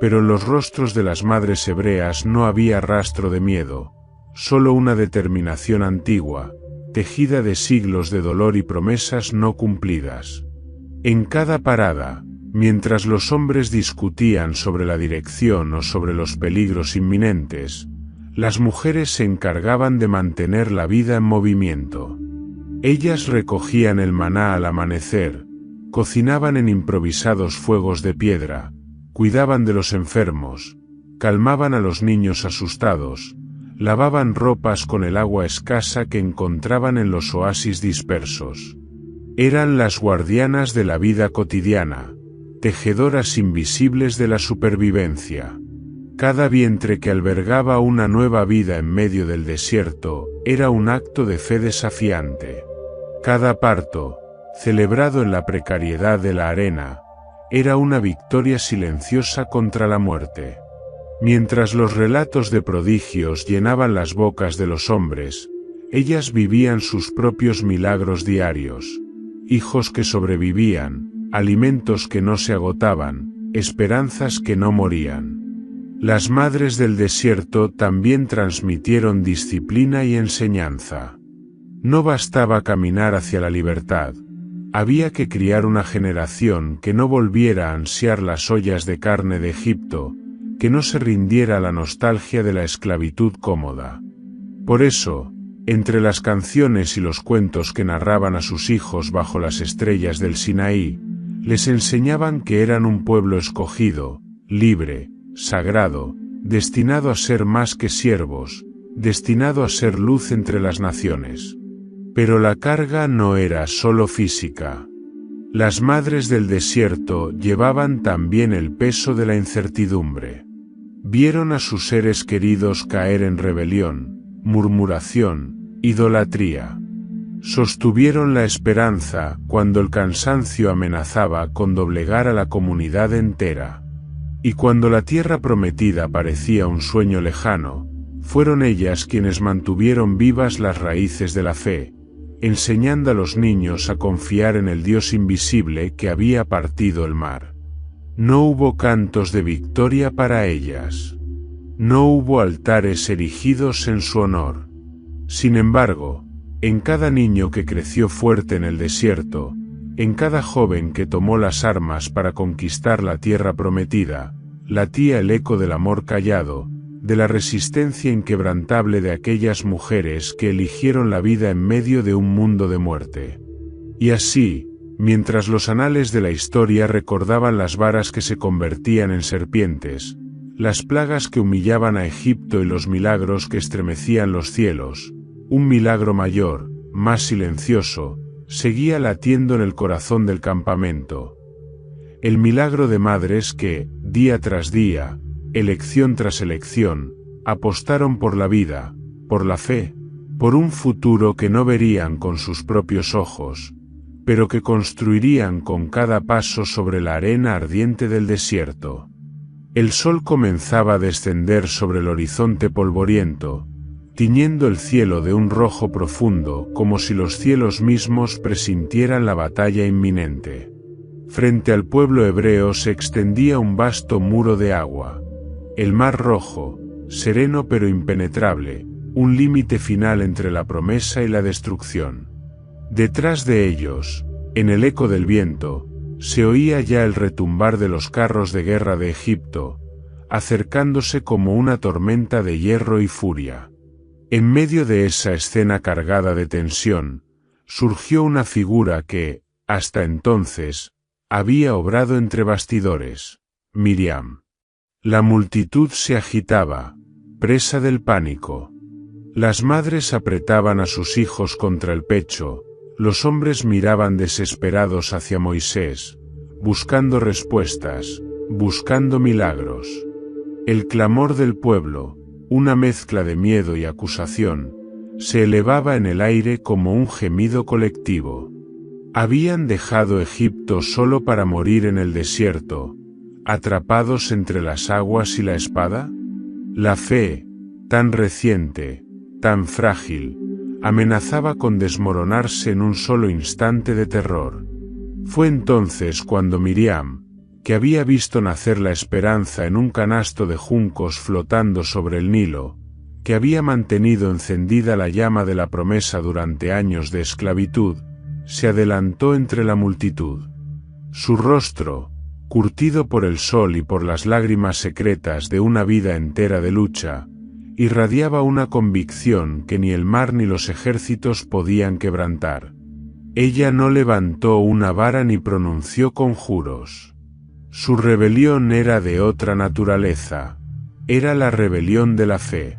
S1: pero en los rostros de las madres hebreas no había rastro de miedo, solo una determinación antigua, tejida de siglos de dolor y promesas no cumplidas. En cada parada, mientras los hombres discutían sobre la dirección o sobre los peligros inminentes, las mujeres se encargaban de mantener la vida en movimiento. Ellas recogían el maná al amanecer, cocinaban en improvisados fuegos de piedra, cuidaban de los enfermos, calmaban a los niños asustados, lavaban ropas con el agua escasa que encontraban en los oasis dispersos. Eran las guardianas de la vida cotidiana, tejedoras invisibles de la supervivencia. Cada vientre que albergaba una nueva vida en medio del desierto era un acto de fe desafiante. Cada parto, celebrado en la precariedad de la arena, era una victoria silenciosa contra la muerte. Mientras los relatos de prodigios llenaban las bocas de los hombres, ellas vivían sus propios milagros diarios. Hijos que sobrevivían, alimentos que no se agotaban, esperanzas que no morían. Las madres del desierto también transmitieron disciplina y enseñanza. No bastaba caminar hacia la libertad. Había que criar una generación que no volviera a ansiar las ollas de carne de Egipto, que no se rindiera a la nostalgia de la esclavitud cómoda. Por eso, entre las canciones y los cuentos que narraban a sus hijos bajo las estrellas del Sinaí, les enseñaban que eran un pueblo escogido, libre, sagrado, destinado a ser más que siervos, destinado a ser luz entre las naciones. Pero la carga no era solo física. Las madres del desierto llevaban también el peso de la incertidumbre. Vieron a sus seres queridos caer en rebelión, murmuración, idolatría. Sostuvieron la esperanza cuando el cansancio amenazaba con doblegar a la comunidad entera. Y cuando la tierra prometida parecía un sueño lejano, fueron ellas quienes mantuvieron vivas las raíces de la fe, enseñando a los niños a confiar en el Dios invisible que había partido el mar. No hubo cantos de victoria para ellas. No hubo altares erigidos en su honor. Sin embargo, en cada niño que creció fuerte en el desierto, en cada joven que tomó las armas para conquistar la tierra prometida, latía el eco del amor callado, de la resistencia inquebrantable de aquellas mujeres que eligieron la vida en medio de un mundo de muerte. Y así, mientras los anales de la historia recordaban las varas que se convertían en serpientes, las plagas que humillaban a Egipto y los milagros que estremecían los cielos, un milagro mayor, más silencioso, seguía latiendo en el corazón del campamento. El milagro de madres que, día tras día, elección tras elección, apostaron por la vida, por la fe, por un futuro que no verían con sus propios ojos, pero que construirían con cada paso sobre la arena ardiente del desierto. El sol comenzaba a descender sobre el horizonte polvoriento, tiñendo el cielo de un rojo profundo, como si los cielos mismos presintieran la batalla inminente. Frente al pueblo hebreo se extendía un vasto muro de agua. El mar Rojo, sereno pero impenetrable, un límite final entre la promesa y la destrucción. Detrás de ellos, en el eco del viento, se oía ya el retumbar de los carros de guerra de Egipto, acercándose como una tormenta de hierro y furia. En medio de esa escena cargada de tensión, surgió una figura que, hasta entonces, había obrado entre bastidores: Miriam. La multitud se agitaba, presa del pánico. Las madres apretaban a sus hijos contra el pecho, los hombres miraban desesperados hacia Moisés, buscando respuestas, buscando milagros. El clamor del pueblo, una mezcla de miedo y acusación, se elevaba en el aire como un gemido colectivo. ¿Habían dejado Egipto solo para morir en el desierto, atrapados entre las aguas y la espada? La fe, tan reciente, tan frágil, amenazaba con desmoronarse en un solo instante de terror. Fue entonces cuando Miriam, que había visto nacer la esperanza en un canasto de juncos flotando sobre el Nilo, que había mantenido encendida la llama de la promesa durante años de esclavitud, se adelantó entre la multitud. Su rostro, curtido por el sol y por las lágrimas secretas de una vida entera de lucha, irradiaba una convicción que ni el mar ni los ejércitos podían quebrantar. Ella no levantó una vara ni pronunció conjuros. Su rebelión era de otra naturaleza, era la rebelión de la fe.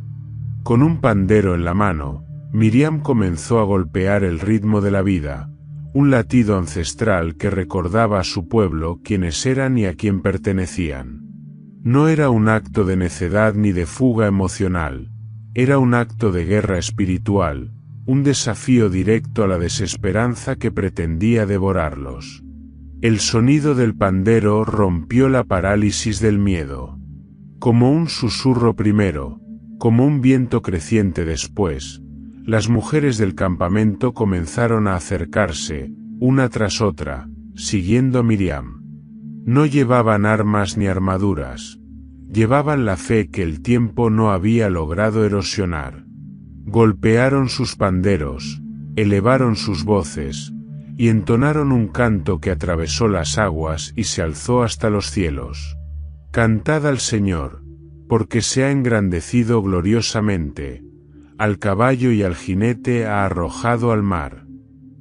S1: Con un pandero en la mano, Miriam comenzó a golpear el ritmo de la vida, un latido ancestral que recordaba a su pueblo quiénes eran y a quién pertenecían. No era un acto de necedad ni de fuga emocional, era un acto de guerra espiritual, un desafío directo a la desesperanza que pretendía devorarlos. El sonido del pandero rompió la parálisis del miedo. Como un susurro primero, como un viento creciente después, las mujeres del campamento comenzaron a acercarse, una tras otra, siguiendo a Miriam. No llevaban armas ni armaduras, llevaban la fe que el tiempo no había logrado erosionar. Golpearon sus panderos, elevaron sus voces, y entonaron un canto que atravesó las aguas y se alzó hasta los cielos. Cantad al Señor, porque se ha engrandecido gloriosamente, al caballo y al jinete ha arrojado al mar.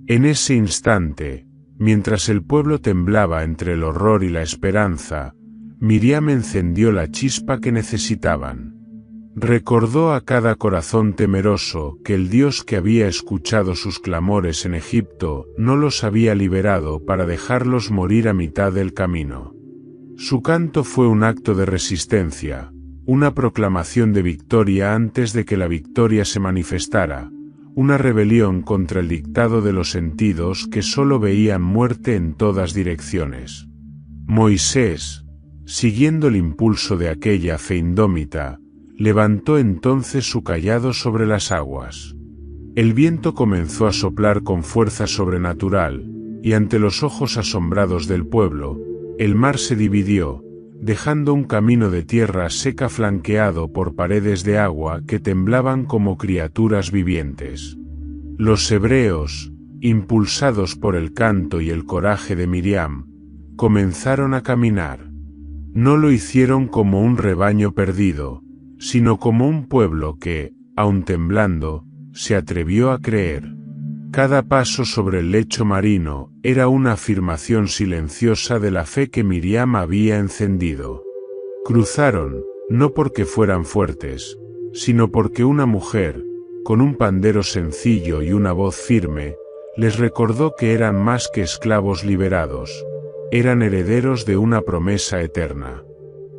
S1: En ese instante, mientras el pueblo temblaba entre el horror y la esperanza, Miriam encendió la chispa que necesitaban. Recordó a cada corazón temeroso que el Dios que había escuchado sus clamores en Egipto no los había liberado para dejarlos morir a mitad del camino. Su canto fue un acto de resistencia, una proclamación de victoria antes de que la victoria se manifestara, una rebelión contra el dictado de los sentidos que solo veían muerte en todas direcciones. Moisés, siguiendo el impulso de aquella fe indómita, levantó entonces su cayado sobre las aguas. El viento comenzó a soplar con fuerza sobrenatural, y ante los ojos asombrados del pueblo, el mar se dividió, dejando un camino de tierra seca flanqueado por paredes de agua que temblaban como criaturas vivientes. Los hebreos, impulsados por el canto y el coraje de Miriam, comenzaron a caminar. No lo hicieron como un rebaño perdido, sino como un pueblo que, aun temblando, se atrevió a creer. Cada paso sobre el lecho marino era una afirmación silenciosa de la fe que Miriam había encendido. Cruzaron, no porque fueran fuertes, sino porque una mujer, con un pandero sencillo y una voz firme, les recordó que eran más que esclavos liberados, eran herederos de una promesa eterna.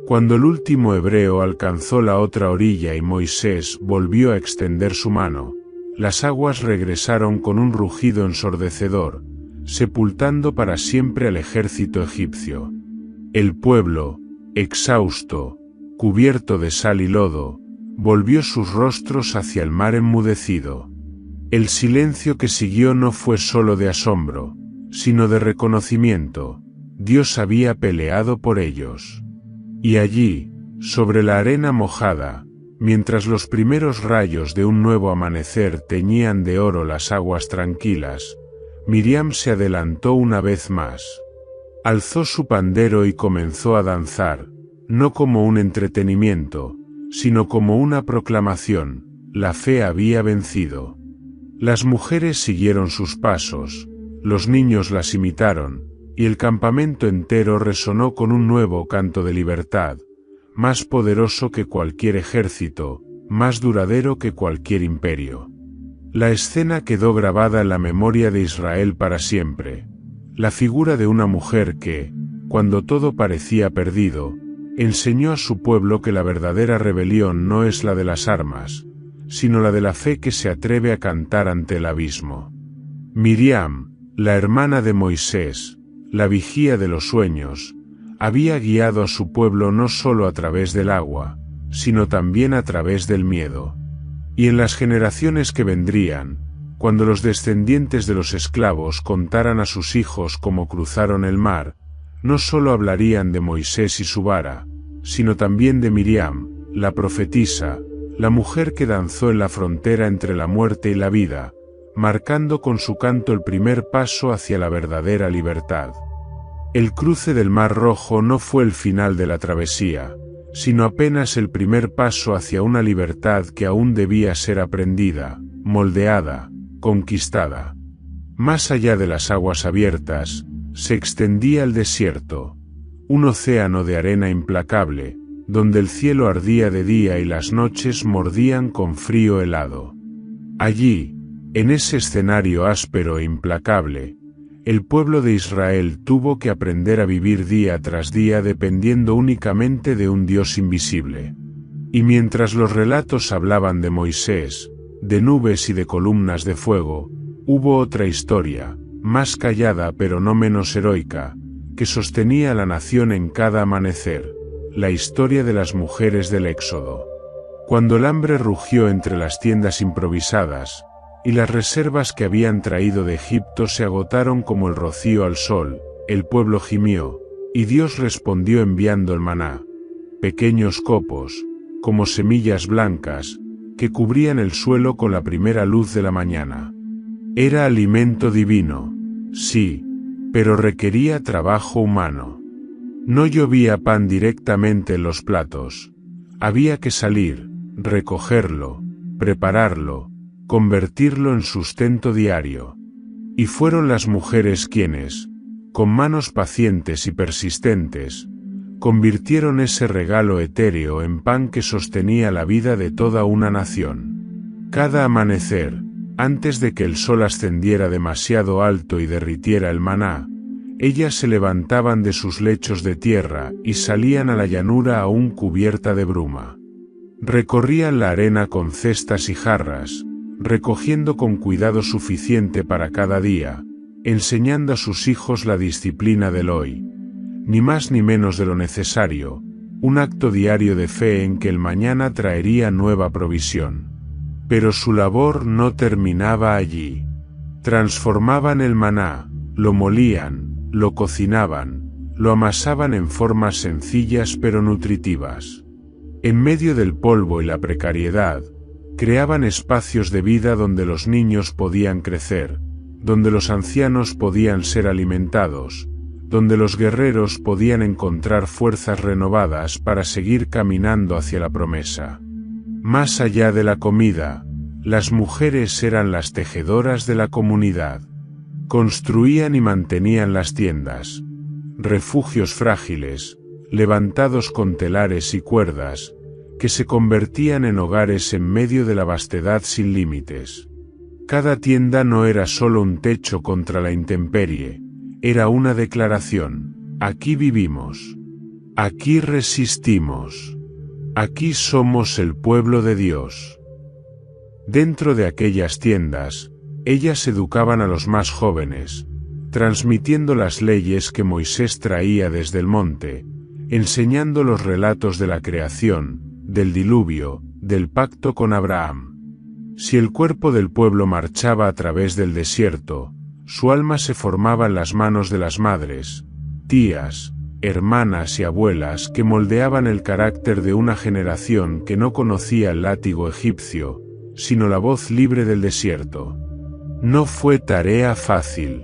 S1: Cuando el último hebreo alcanzó la otra orilla y Moisés volvió a extender su mano, las aguas regresaron con un rugido ensordecedor, sepultando para siempre al ejército egipcio. El pueblo, exhausto, cubierto de sal y lodo, volvió sus rostros hacia el mar enmudecido. El silencio que siguió no fue solo de asombro, sino de reconocimiento. Dios había peleado por ellos. Y allí, sobre la arena mojada, mientras los primeros rayos de un nuevo amanecer teñían de oro las aguas tranquilas, Miriam se adelantó una vez más. Alzó su pandero y comenzó a danzar, no como un entretenimiento, sino como una proclamación: la fe había vencido. Las mujeres siguieron sus pasos, los niños las imitaron, y el campamento entero resonó con un nuevo canto de libertad, más poderoso que cualquier ejército, más duradero que cualquier imperio. La escena quedó grabada en la memoria de Israel para siempre. La figura de una mujer que, cuando todo parecía perdido, enseñó a su pueblo que la verdadera rebelión no es la de las armas, sino la de la fe que se atreve a cantar ante el abismo. Miriam, la hermana de Moisés, la vigía de los sueños, había guiado a su pueblo no solo a través del agua, sino también a través del miedo. Y en las generaciones que vendrían, cuando los descendientes de los esclavos contaran a sus hijos cómo cruzaron el mar, no solo hablarían de Moisés y su vara, sino también de Miriam, la profetisa, la mujer que danzó en la frontera entre la muerte y la vida, marcando con su canto el primer paso hacia la verdadera libertad. El cruce del Mar Rojo no fue el final de la travesía, sino apenas el primer paso hacia una libertad que aún debía ser aprendida, moldeada, conquistada. Más allá de las aguas abiertas, se extendía el desierto, un océano de arena implacable, donde el cielo ardía de día y las noches mordían con frío helado. Allí, en ese escenario áspero e implacable, el pueblo de Israel tuvo que aprender a vivir día tras día dependiendo únicamente de un Dios invisible. Y mientras los relatos hablaban de Moisés, de nubes y de columnas de fuego, hubo otra historia, más callada pero no menos heroica, que sostenía a la nación en cada amanecer: la historia de las mujeres del Éxodo. Cuando el hambre rugió entre las tiendas improvisadas, y las reservas que habían traído de Egipto se agotaron como el rocío al sol, el pueblo gimió, y Dios respondió enviando el maná, pequeños copos, como semillas blancas, que cubrían el suelo con la primera luz de la mañana. Era alimento divino, sí, pero requería trabajo humano. No llovía pan directamente en los platos. Había que salir, recogerlo, prepararlo, convertirlo en sustento diario. Y fueron las mujeres quienes, con manos pacientes y persistentes, convirtieron ese regalo etéreo en pan que sostenía la vida de toda una nación. Cada amanecer, antes de que el sol ascendiera demasiado alto y derritiera el maná, ellas se levantaban de sus lechos de tierra y salían a la llanura aún cubierta de bruma. Recorrían la arena con cestas y jarras, recogiendo con cuidado suficiente para cada día, enseñando a sus hijos la disciplina del hoy. Ni más ni menos de lo necesario, un acto diario de fe en que el mañana traería nueva provisión. Pero su labor no terminaba allí. Transformaban el maná, lo molían, lo cocinaban, lo amasaban en formas sencillas pero nutritivas. En medio del polvo y la precariedad, creaban espacios de vida donde los niños podían crecer, donde los ancianos podían ser alimentados, donde los guerreros podían encontrar fuerzas renovadas para seguir caminando hacia la promesa. Más allá de la comida, las mujeres eran las tejedoras de la comunidad. Construían y mantenían las tiendas, refugios frágiles, levantados con telares y cuerdas, que se convertían en hogares en medio de la vastedad sin límites. Cada tienda no era solo un techo contra la intemperie, era una declaración: aquí vivimos, aquí resistimos, aquí somos el pueblo de Dios. Dentro de aquellas tiendas, ellas educaban a los más jóvenes, transmitiendo las leyes que Moisés traía desde el monte, enseñando los relatos de la creación, del diluvio, del pacto con Abraham. Si el cuerpo del pueblo marchaba a través del desierto, su alma se formaba en las manos de las madres, tías, hermanas y abuelas que moldeaban el carácter de una generación que no conocía el látigo egipcio, sino la voz libre del desierto. No fue tarea fácil.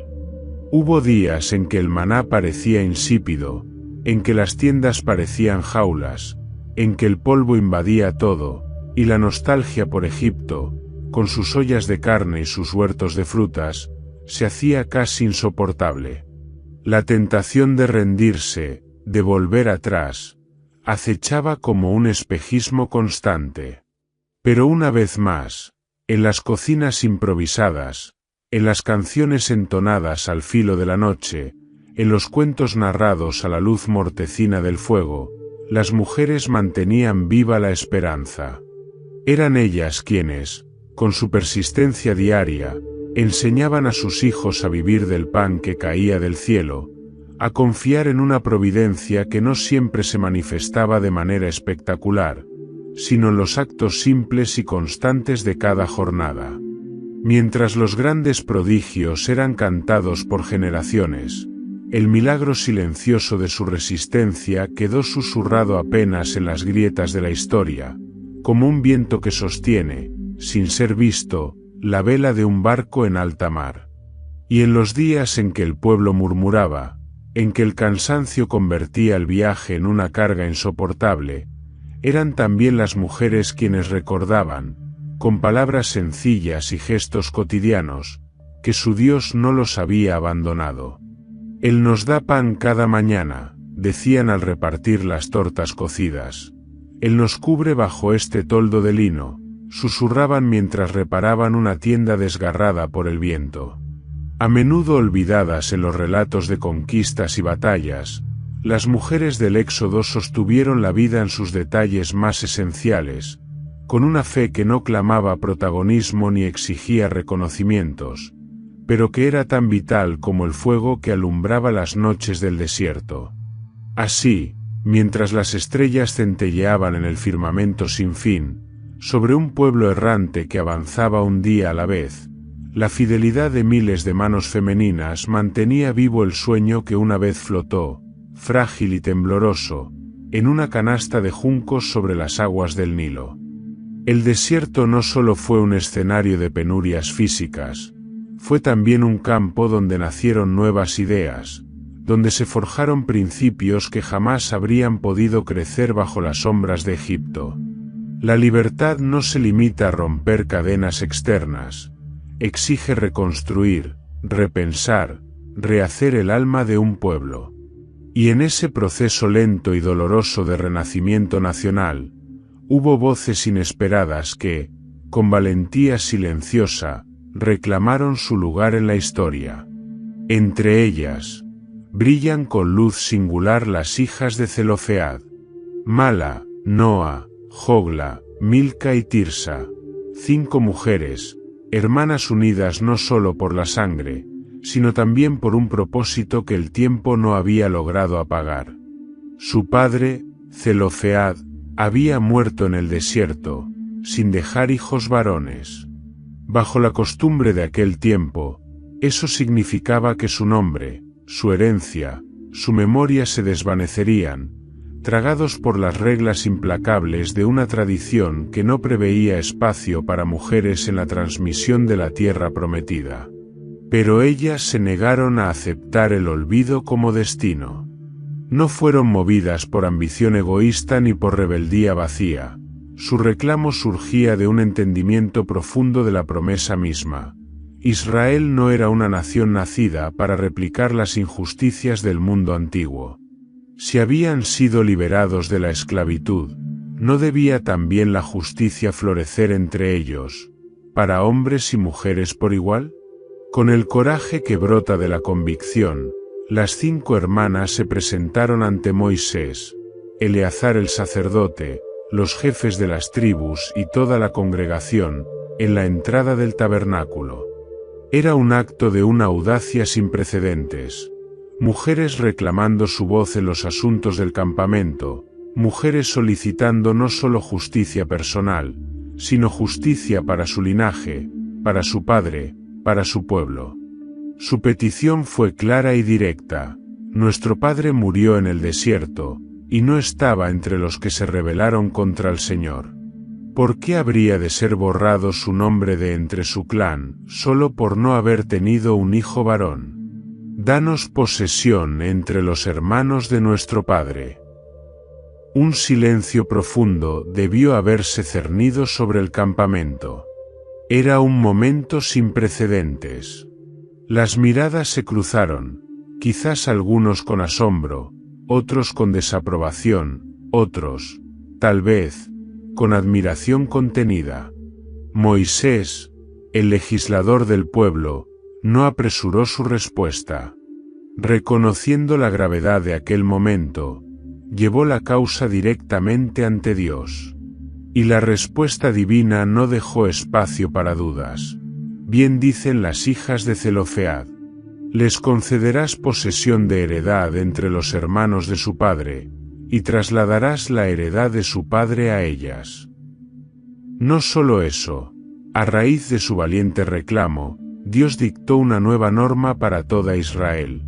S1: Hubo días en que el maná parecía insípido, en que las tiendas parecían jaulas, en que el polvo invadía todo, y la nostalgia por Egipto, con sus ollas de carne y sus huertos de frutas, se hacía casi insoportable. La tentación de rendirse, de volver atrás, acechaba como un espejismo constante. Pero una vez más, en las cocinas improvisadas, en las canciones entonadas al filo de la noche, en los cuentos narrados a la luz mortecina del fuego, las mujeres mantenían viva la esperanza. Eran ellas quienes, con su persistencia diaria, enseñaban a sus hijos a vivir del pan que caía del cielo, a confiar en una providencia que no siempre se manifestaba de manera espectacular, sino en los actos simples y constantes de cada jornada. Mientras los grandes prodigios eran cantados por generaciones, el milagro silencioso de su resistencia quedó susurrado apenas en las grietas de la historia, como un viento que sostiene, sin ser visto, la vela de un barco en alta mar. Y en los días en que el pueblo murmuraba, en que el cansancio convertía el viaje en una carga insoportable, eran también las mujeres quienes recordaban, con palabras sencillas y gestos cotidianos, que su Dios no los había abandonado. Él nos da pan cada mañana, decían al repartir las tortas cocidas. Él nos cubre bajo este toldo de lino, susurraban mientras reparaban una tienda desgarrada por el viento. A menudo olvidadas en los relatos de conquistas y batallas, las mujeres del Éxodo sostuvieron la vida en sus detalles más esenciales, con una fe que no clamaba protagonismo ni exigía reconocimientos, pero que era tan vital como el fuego que alumbraba las noches del desierto. Así, mientras las estrellas centelleaban en el firmamento sin fin, sobre un pueblo errante que avanzaba un día a la vez, la fidelidad de miles de manos femeninas mantenía vivo el sueño que una vez flotó, frágil y tembloroso, en una canasta de juncos sobre las aguas del Nilo. El desierto no solo fue un escenario de penurias físicas, fue también un campo donde nacieron nuevas ideas, donde se forjaron principios que jamás habrían podido crecer bajo las sombras de Egipto. La libertad no se limita a romper cadenas externas, exige reconstruir, repensar, rehacer el alma de un pueblo. Y en ese proceso lento y doloroso de renacimiento nacional, hubo voces inesperadas que, con valentía silenciosa, reclamaron su lugar en la historia. Entre ellas, brillan con luz singular las hijas de Zelofead: Mala, Noa, Jogla, Milca y Tirsa, 5 mujeres, hermanas unidas no solo por la sangre, sino también por un propósito que el tiempo no había logrado apagar. Su padre, Zelofead, había muerto en el desierto, sin dejar hijos varones. Bajo la costumbre de aquel tiempo, eso significaba que su nombre, su herencia, su memoria se desvanecerían, tragados por las reglas implacables de una tradición que no preveía espacio para mujeres en la transmisión de la tierra prometida. Pero ellas se negaron a aceptar el olvido como destino. No fueron movidas por ambición egoísta ni por rebeldía vacía. Su reclamo surgía de un entendimiento profundo de la promesa misma. Israel no era una nación nacida para replicar las injusticias del mundo antiguo. Si habían sido liberados de la esclavitud, ¿no debía también la justicia florecer entre ellos, para hombres y mujeres por igual? Con el coraje que brota de la convicción, las 5 hermanas se presentaron ante Moisés, Eleazar el sacerdote, los jefes de las tribus y toda la congregación, en la entrada del tabernáculo. Era un acto de una audacia sin precedentes. Mujeres reclamando su voz en los asuntos del campamento, mujeres solicitando no solo justicia personal, sino justicia para su linaje, para su padre, para su pueblo. Su petición fue clara y directa: nuestro padre murió en el desierto, y no estaba entre los que se rebelaron contra el Señor. ¿Por qué habría de ser borrado su nombre de entre su clan, solo por no haber tenido un hijo varón? Danos posesión entre los hermanos de nuestro padre. Un silencio profundo debió haberse cernido sobre el campamento. Era un momento sin precedentes. Las miradas se cruzaron, quizás algunos con asombro, otros con desaprobación, otros, tal vez, con admiración contenida. Moisés, el legislador del pueblo, no apresuró su respuesta. Reconociendo la gravedad de aquel momento, llevó la causa directamente ante Dios. Y la respuesta divina no dejó espacio para dudas. Bien dicen las hijas de Zelofead: les concederás posesión de heredad entre los hermanos de su padre, y trasladarás la heredad de su padre a ellas. No solo eso, a raíz de su valiente reclamo, Dios dictó una nueva norma para toda Israel: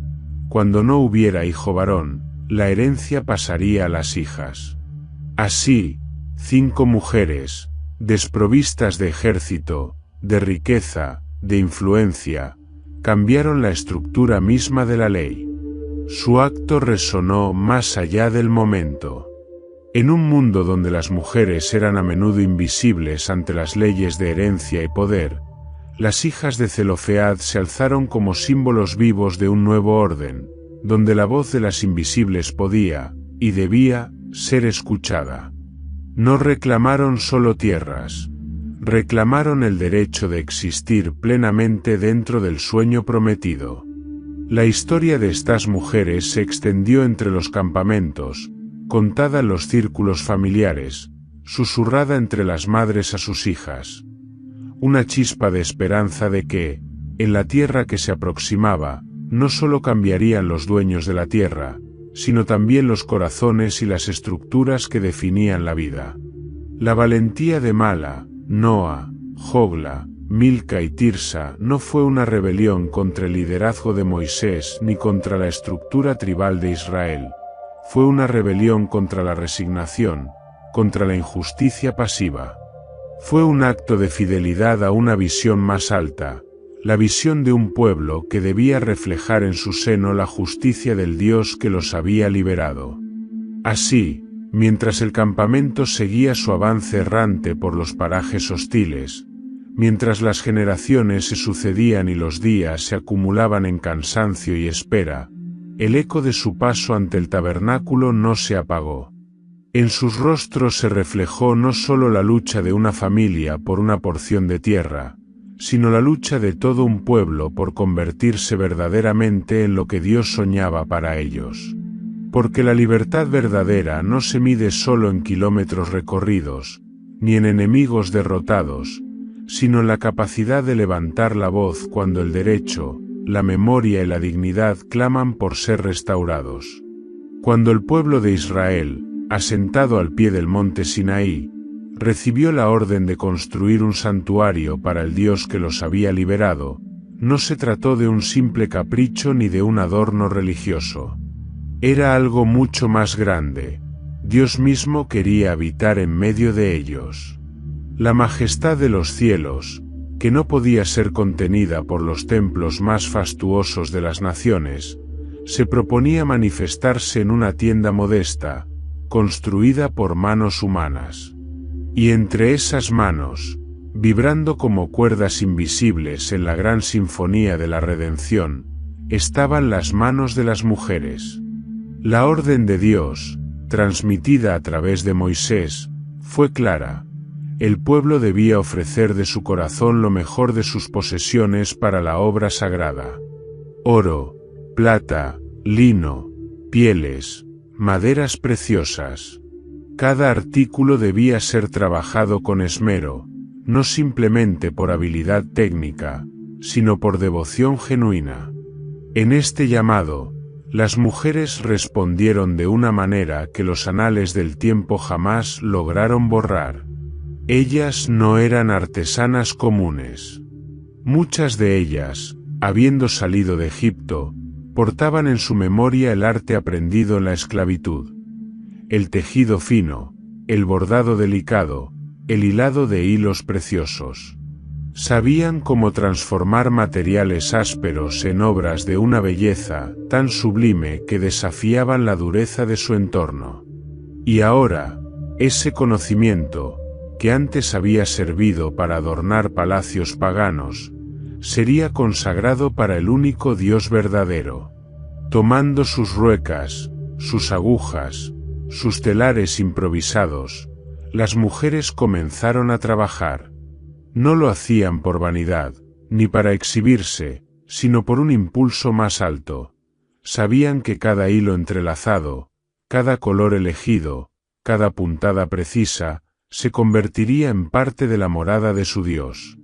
S1: cuando no hubiera hijo varón, la herencia pasaría a las hijas. Así, 5 mujeres, desprovistas de ejército, de riqueza, de influencia, cambiaron la estructura misma de la ley. Su acto resonó más allá del momento. En un mundo donde las mujeres eran a menudo invisibles ante las leyes de herencia y poder, las hijas de Zelofead se alzaron como símbolos vivos de un nuevo orden, donde la voz de las invisibles podía, y debía, ser escuchada. No reclamaron solo tierras, reclamaron el derecho de existir plenamente dentro del sueño prometido. La historia de estas mujeres se extendió entre los campamentos, contada en los círculos familiares, susurrada entre las madres a sus hijas. Una chispa de esperanza de que, en la tierra que se aproximaba, no solo cambiarían los dueños de la tierra, sino también los corazones y las estructuras que definían la vida. La valentía de Mala, Noa, Jogla, Milca y Tirsa no fue una rebelión contra el liderazgo de Moisés ni contra la estructura tribal de Israel. Fue una rebelión contra la resignación, contra la injusticia pasiva. Fue un acto de fidelidad a una visión más alta, la visión de un pueblo que debía reflejar en su seno la justicia del Dios que los había liberado. Así, mientras el campamento seguía su avance errante por los parajes hostiles, mientras las generaciones se sucedían y los días se acumulaban en cansancio y espera, el eco de su paso ante el tabernáculo no se apagó. En sus rostros se reflejó no solo la lucha de una familia por una porción de tierra, sino la lucha de todo un pueblo por convertirse verdaderamente en lo que Dios soñaba para ellos. Porque la libertad verdadera no se mide solo en kilómetros recorridos, ni en enemigos derrotados, sino en la capacidad de levantar la voz cuando el derecho, la memoria y la dignidad claman por ser restaurados. Cuando el pueblo de Israel, asentado al pie del monte Sinaí, recibió la orden de construir un santuario para el Dios que los había liberado, no se trató de un simple capricho ni de un adorno religioso. Era algo mucho más grande. Dios mismo quería habitar en medio de ellos. La majestad de los cielos, que no podía ser contenida por los templos más fastuosos de las naciones, se proponía manifestarse en una tienda modesta, construida por manos humanas. Y entre esas manos, vibrando como cuerdas invisibles en la gran sinfonía de la redención, estaban las manos de las mujeres. La orden de Dios, transmitida a través de Moisés, fue clara. El pueblo debía ofrecer de su corazón lo mejor de sus posesiones para la obra sagrada. Oro, plata, lino, pieles, maderas preciosas. Cada artículo debía ser trabajado con esmero, no simplemente por habilidad técnica, sino por devoción genuina. En este llamado, Las mujeres respondieron de una manera que los anales del tiempo jamás lograron borrar. Ellas no eran artesanas comunes. Muchas de ellas, habiendo salido de Egipto, portaban en su memoria el arte aprendido en la esclavitud. El tejido fino, el bordado delicado, el hilado de hilos preciosos. Sabían cómo transformar materiales ásperos en obras de una belleza tan sublime que desafiaban la dureza de su entorno. Y ahora, ese conocimiento, que antes había servido para adornar palacios paganos, sería consagrado para el único Dios verdadero. Tomando sus ruecas, sus agujas, sus telares improvisados, las mujeres comenzaron a trabajar. No lo hacían por vanidad, ni para exhibirse, sino por un impulso más alto. Sabían que cada hilo entrelazado, cada color elegido, cada puntada precisa, se convertiría en parte de la morada de su Dios.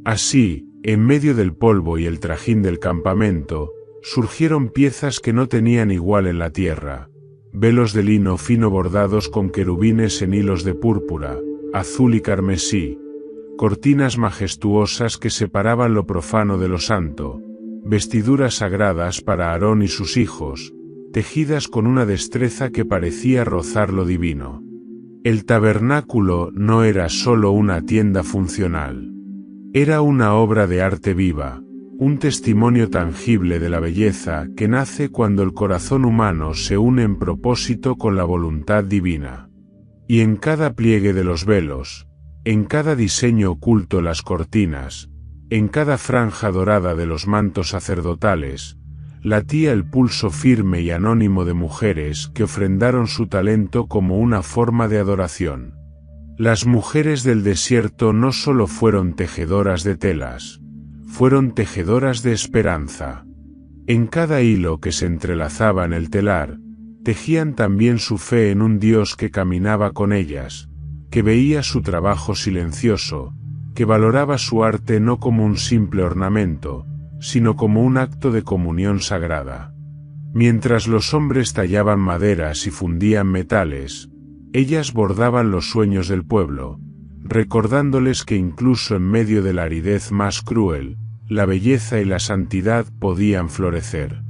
S1: Así, en medio del polvo y el trajín del campamento, surgieron piezas que no tenían igual en la tierra. Velos de lino fino bordados con querubines en hilos de púrpura, azul y carmesí, cortinas majestuosas que separaban lo profano de lo santo, vestiduras sagradas para Aarón y sus hijos, tejidas con una destreza que parecía rozar lo divino. El tabernáculo no era solo una tienda funcional. Era una obra de arte viva, un testimonio tangible de la belleza que nace cuando el corazón humano se une en propósito con la voluntad divina. Y en cada pliegue de los velos, en cada diseño oculto las cortinas, en cada franja dorada de los mantos sacerdotales, latía el pulso firme y anónimo de mujeres que ofrendaron su talento como una forma de adoración. Las mujeres del desierto no solo fueron tejedoras de telas, fueron tejedoras de esperanza. En cada hilo que se entrelazaba en el telar, tejían también su fe en un Dios que caminaba con ellas, que veía su trabajo silencioso, que valoraba su arte no como un simple ornamento, sino como un acto de comunión sagrada. Mientras los hombres tallaban maderas y fundían metales, ellas bordaban los sueños del pueblo, recordándoles que incluso en medio de la aridez más cruel, la belleza y la santidad podían florecer.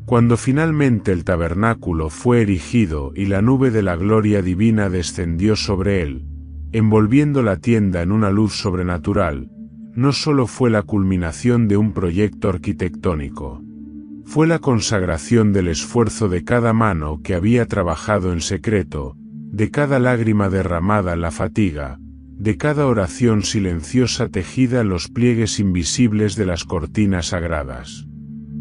S1: Cuando finalmente el tabernáculo fue erigido y la nube de la gloria divina descendió sobre él, envolviendo la tienda en una luz sobrenatural, no solo fue la culminación de un proyecto arquitectónico. Fue la consagración del esfuerzo de cada mano que había trabajado en secreto, de cada lágrima derramada en la fatiga, de cada oración silenciosa tejida en los pliegues invisibles de las cortinas sagradas.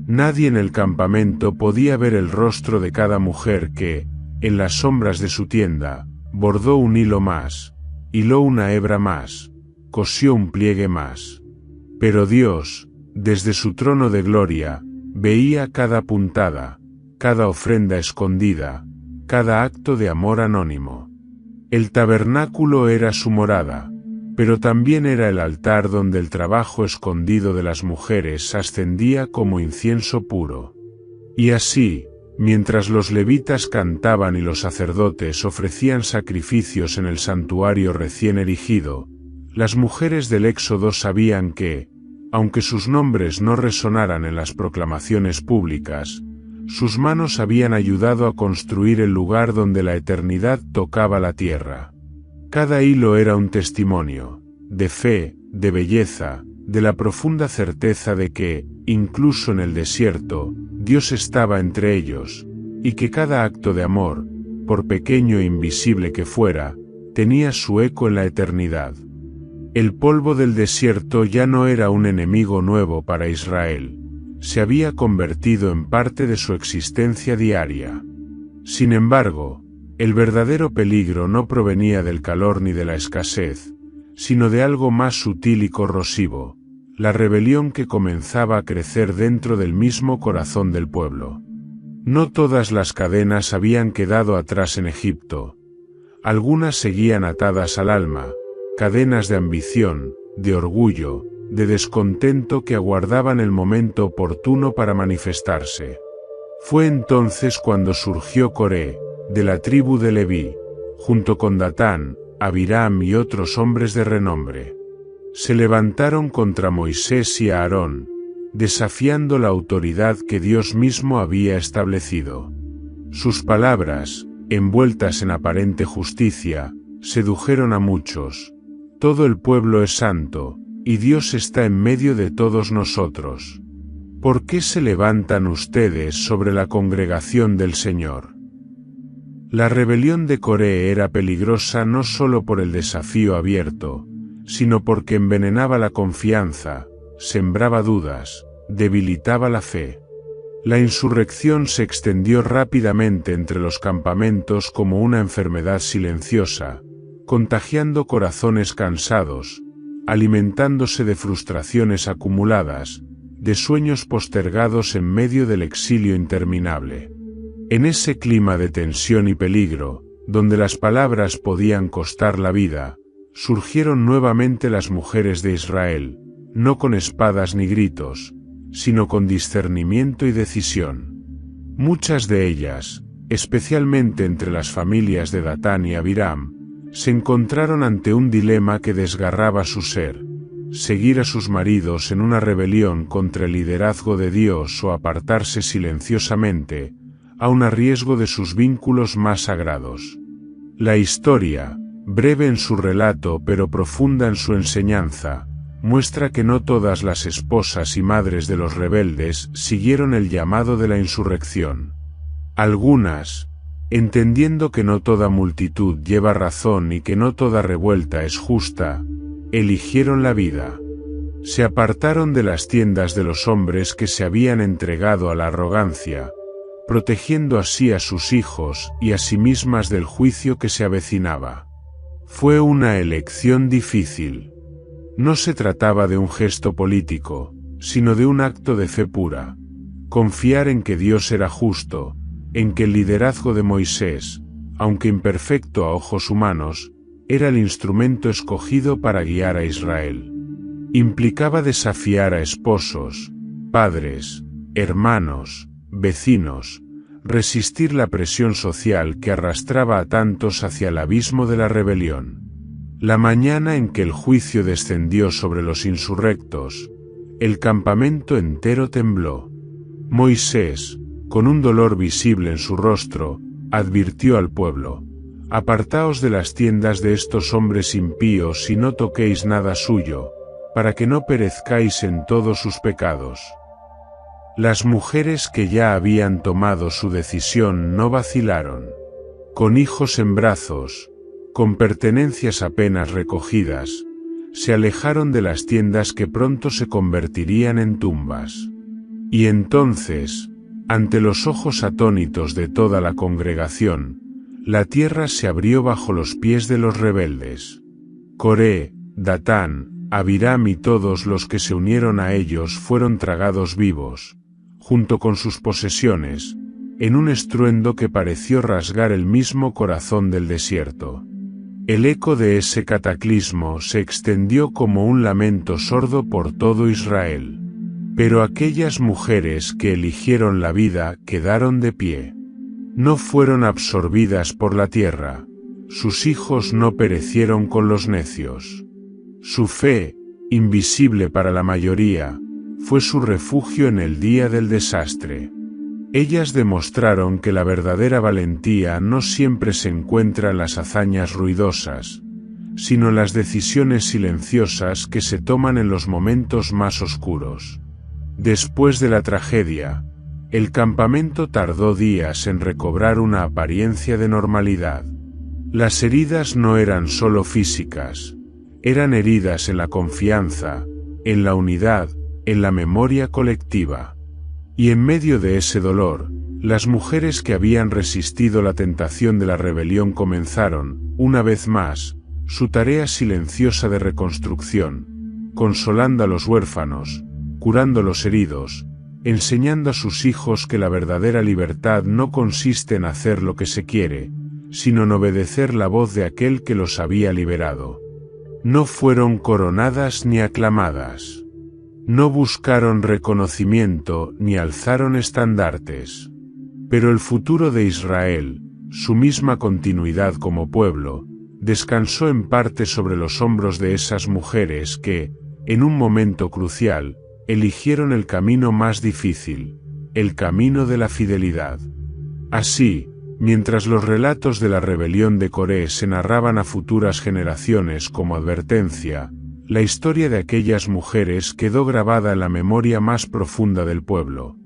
S1: Nadie en el campamento podía ver el rostro de cada mujer que, en las sombras de su tienda, bordó un hilo más, hiló una hebra más, cosió un pliegue más. Pero Dios, desde su trono de gloria, veía cada puntada, cada ofrenda escondida, cada acto de amor anónimo. El tabernáculo era su morada, pero también era el altar donde el trabajo escondido de las mujeres ascendía como incienso puro. Y así, mientras los levitas cantaban y los sacerdotes ofrecían sacrificios en el santuario recién erigido, las mujeres del Éxodo sabían que, aunque sus nombres no resonaran en las proclamaciones públicas, sus manos habían ayudado a construir el lugar donde la eternidad tocaba la tierra. Cada hilo era un testimonio, de fe, de belleza, de la profunda certeza de que, incluso en el desierto, Dios estaba entre ellos, y que cada acto de amor, por pequeño e invisible que fuera, tenía su eco en la eternidad. El polvo del desierto ya no era un enemigo nuevo para Israel. Se había convertido en parte de su existencia diaria. Sin embargo, el verdadero peligro no provenía del calor ni de la escasez, sino de algo más sutil y corrosivo, la rebelión que comenzaba a crecer dentro del mismo corazón del pueblo. No todas las cadenas habían quedado atrás en Egipto. Algunas seguían atadas al alma, cadenas de ambición, de orgullo, de descontento que aguardaban el momento oportuno para manifestarse. Fue entonces cuando surgió Coré, de la tribu de Leví, junto con Datán, Abiram y otros hombres de renombre. Se levantaron contra Moisés y Aarón, desafiando la autoridad que Dios mismo había establecido. Sus palabras, envueltas en aparente justicia, sedujeron a muchos. Todo el pueblo es santo, y Dios está en medio de todos nosotros. ¿Por qué se levantan ustedes sobre la congregación del Señor? La rebelión de Coré era peligrosa no solo por el desafío abierto, sino porque envenenaba la confianza, sembraba dudas, debilitaba la fe. La insurrección se extendió rápidamente entre los campamentos como una enfermedad silenciosa, contagiando corazones cansados, alimentándose de frustraciones acumuladas, de sueños postergados en medio del exilio interminable. En ese clima de tensión y peligro, donde las palabras podían costar la vida, surgieron nuevamente las mujeres de Israel, no con espadas ni gritos, sino con discernimiento y decisión. Muchas de ellas, especialmente entre las familias de Datán y Abiram, se encontraron ante un dilema que desgarraba su ser: seguir a sus maridos en una rebelión contra el liderazgo de Dios o apartarse silenciosamente, aun a riesgo de sus vínculos más sagrados. La historia, breve en su relato pero profunda en su enseñanza, muestra que no todas las esposas y madres de los rebeldes siguieron el llamado de la insurrección. Algunas, entendiendo que no toda multitud lleva razón y que no toda revuelta es justa, eligieron la vida. Se apartaron de las tiendas de los hombres que se habían entregado a la arrogancia, protegiendo así a sus hijos y a sí mismas del juicio que se avecinaba. Fue una elección difícil. No se trataba de un gesto político, sino de un acto de fe pura. Confiar en que Dios era justo, en que el liderazgo de Moisés, aunque imperfecto a ojos humanos, era el instrumento escogido para guiar a Israel. Implicaba desafiar a esposos, padres, hermanos, vecinos, resistir la presión social que arrastraba a tantos hacia el abismo de la rebelión. La mañana en que el juicio descendió sobre los insurrectos, el campamento entero tembló. Moisés, con un dolor visible en su rostro, advirtió al pueblo: «Apartaos de las tiendas de estos hombres impíos y no toquéis nada suyo, para que no perezcáis en todos sus pecados». Las mujeres que ya habían tomado su decisión no vacilaron. Con hijos en brazos, con pertenencias apenas recogidas, se alejaron de las tiendas que pronto se convertirían en tumbas. Y entonces, ante los ojos atónitos de toda la congregación, la tierra se abrió bajo los pies de los rebeldes. Coré, Datán, Abiram y todos los que se unieron a ellos fueron tragados vivos, junto con sus posesiones, en un estruendo que pareció rasgar el mismo corazón del desierto. El eco de ese cataclismo se extendió como un lamento sordo por todo Israel. Pero aquellas mujeres que eligieron la vida quedaron de pie. No fueron absorbidas por la tierra, sus hijos no perecieron con los necios. Su fe, invisible para la mayoría, fue su refugio en el día del desastre. Ellas demostraron que la verdadera valentía no siempre se encuentra en las hazañas ruidosas, sino en las decisiones silenciosas que se toman en los momentos más oscuros. Después de la tragedia, el campamento tardó días en recobrar una apariencia de normalidad. Las heridas no eran solo físicas, eran heridas en la confianza, en la unidad, en la memoria colectiva. Y en medio de ese dolor, las mujeres que habían resistido la tentación de la rebelión comenzaron, una vez más, su tarea silenciosa de reconstrucción, consolando a los huérfanos, curando a los heridos, enseñando a sus hijos que la verdadera libertad no consiste en hacer lo que se quiere, sino en obedecer la voz de aquel que los había liberado. No fueron coronadas ni aclamadas. No buscaron reconocimiento ni alzaron estandartes. Pero el futuro de Israel, su misma continuidad como pueblo, descansó en parte sobre los hombros de esas mujeres que, en un momento crucial, eligieron el camino más difícil, el camino de la fidelidad. Así, mientras los relatos de la rebelión de Coré se narraban a futuras generaciones como advertencia, la historia de aquellas mujeres quedó grabada en la memoria más profunda del pueblo.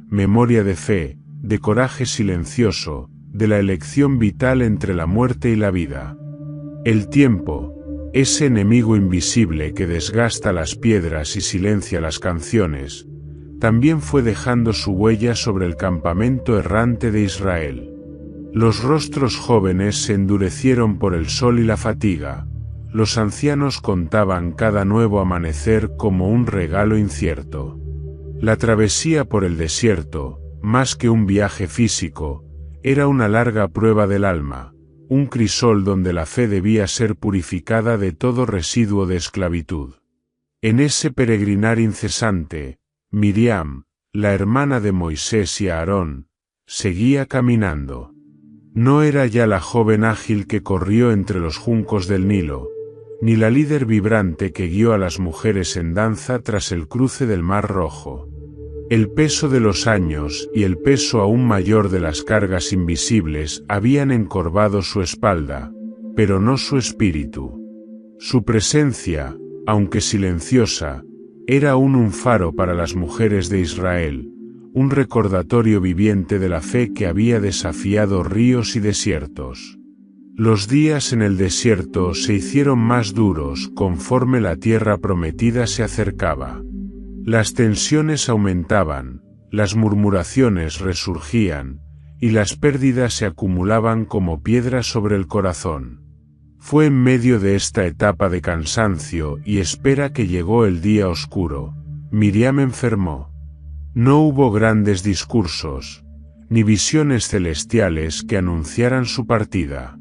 S1: Memoria de fe, de coraje silencioso, de la elección vital entre la muerte y la vida. El tiempo, ese enemigo invisible que desgasta las piedras y silencia las canciones, también fue dejando su huella sobre el campamento errante de Israel. Los rostros jóvenes se endurecieron por el sol y la fatiga. Los ancianos contaban cada nuevo amanecer como un regalo incierto. La travesía por el desierto, más que un viaje físico, era una larga prueba del alma, un crisol donde la fe debía ser purificada de todo residuo de esclavitud. En ese peregrinar incesante, Miriam, la hermana de Moisés y Aarón, seguía caminando. No era ya la joven ágil que corrió entre los juncos del Nilo, ni la líder vibrante que guió a las mujeres en danza tras el cruce del Mar Rojo. El peso de los años y el peso aún mayor de las cargas invisibles habían encorvado su espalda, pero no su espíritu. Su presencia, aunque silenciosa, era aún un faro para las mujeres de Israel, un recordatorio viviente de la fe que había desafiado ríos y desiertos. Los días en el desierto se hicieron más duros conforme la tierra prometida se acercaba. Las tensiones aumentaban, las murmuraciones resurgían, y las pérdidas se acumulaban como piedras sobre el corazón. Fue en medio de esta etapa de cansancio y espera que llegó el día oscuro. Miriam enfermó. No hubo grandes discursos, ni visiones celestiales que anunciaran su partida.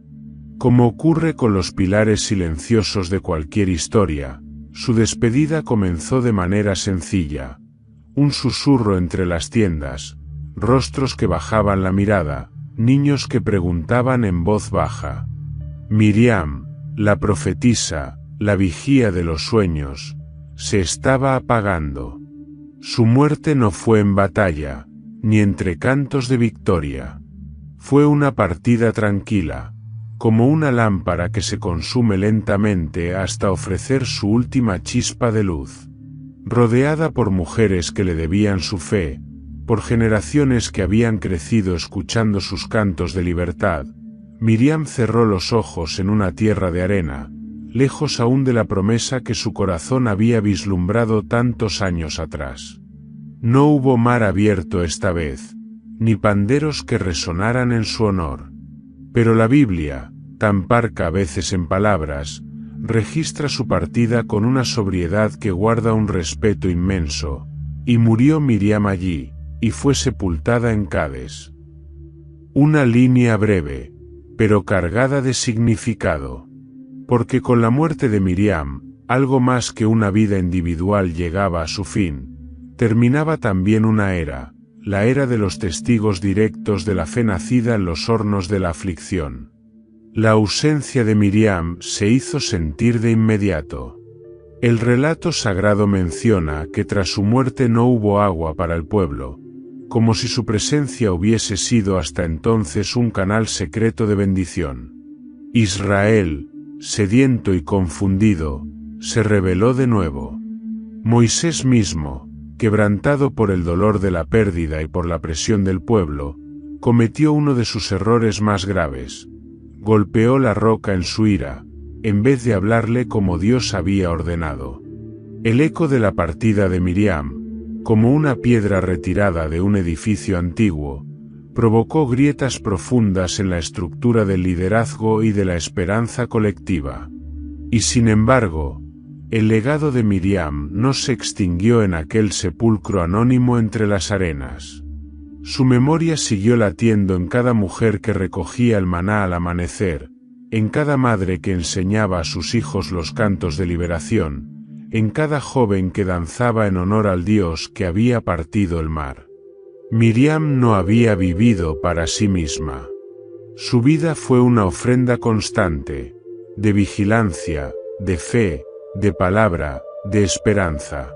S1: Como ocurre con los pilares silenciosos de cualquier historia, su despedida comenzó de manera sencilla. Un susurro entre las tiendas, rostros que bajaban la mirada, niños que preguntaban en voz baja. Miriam, la profetisa, la vigía de los sueños, se estaba apagando. Su muerte no fue en batalla, ni entre cantos de victoria. Fue una partida tranquila, como una lámpara que se consume lentamente hasta ofrecer su última chispa de luz. Rodeada por mujeres que le debían su fe, por generaciones que habían crecido escuchando sus cantos de libertad, Miriam cerró los ojos en una tierra de arena, lejos aún de la promesa que su corazón había vislumbrado tantos años atrás. No hubo mar abierto esta vez, ni panderos que resonaran en su honor. Pero la Biblia, tan parca a veces en palabras, registra su partida con una sobriedad que guarda un respeto inmenso. Y murió Miriam allí, y fue sepultada en Cades. Una línea breve, pero cargada de significado. Porque con la muerte de Miriam, algo más que una vida individual llegaba a su fin. Terminaba también una era, la era de los testigos directos de la fe nacida en los hornos de la aflicción. La ausencia de Miriam se hizo sentir de inmediato. El relato sagrado menciona que tras su muerte no hubo agua para el pueblo, como si su presencia hubiese sido hasta entonces un canal secreto de bendición. Israel, sediento y confundido, se rebeló de nuevo. Moisés mismo, quebrantado por el dolor de la pérdida y por la presión del pueblo, cometió uno de sus errores más graves. Golpeó la roca en su ira, en vez de hablarle como Dios había ordenado. El eco de la partida de Miriam, como una piedra retirada de un edificio antiguo, provocó grietas profundas en la estructura del liderazgo y de la esperanza colectiva. Y sin embargo, el legado de Miriam no se extinguió en aquel sepulcro anónimo entre las arenas. Su memoria siguió latiendo en cada mujer que recogía el maná al amanecer, en cada madre que enseñaba a sus hijos los cantos de liberación, en cada joven que danzaba en honor al Dios que había partido el mar. Miriam no había vivido para sí misma. Su vida fue una ofrenda constante, de vigilancia, de fe, de palabra, de esperanza.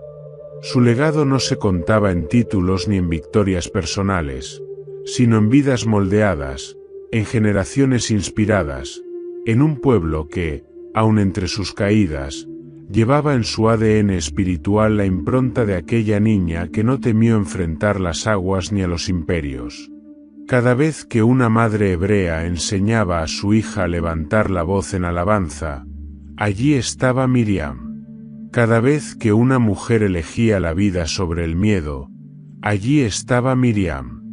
S1: Su legado no se contaba en títulos ni en victorias personales, sino en vidas moldeadas, en generaciones inspiradas, en un pueblo que, aun entre sus caídas, llevaba en su ADN espiritual la impronta de aquella niña que no temió enfrentar las aguas ni a los imperios. Cada vez que una madre hebrea enseñaba a su hija a levantar la voz en alabanza, allí estaba Miriam. Cada vez que una mujer elegía la vida sobre el miedo, allí estaba Miriam.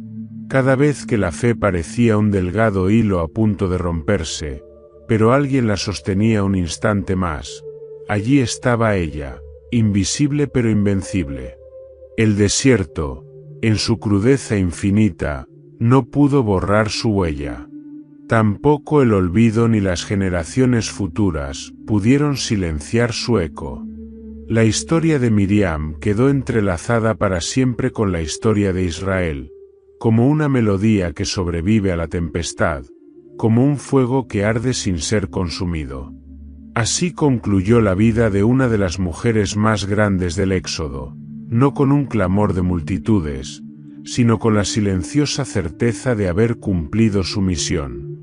S1: Cada vez que la fe parecía un delgado hilo a punto de romperse, pero alguien la sostenía un instante más, allí estaba ella, invisible pero invencible. El desierto, en su crudeza infinita, no pudo borrar su huella. Tampoco el olvido ni las generaciones futuras pudieron silenciar su eco. La historia de Miriam quedó entrelazada para siempre con la historia de Israel, como una melodía que sobrevive a la tempestad, como un fuego que arde sin ser consumido. Así concluyó la vida de una de las mujeres más grandes del Éxodo, no con un clamor de multitudes, sino con la silenciosa certeza de haber cumplido su misión.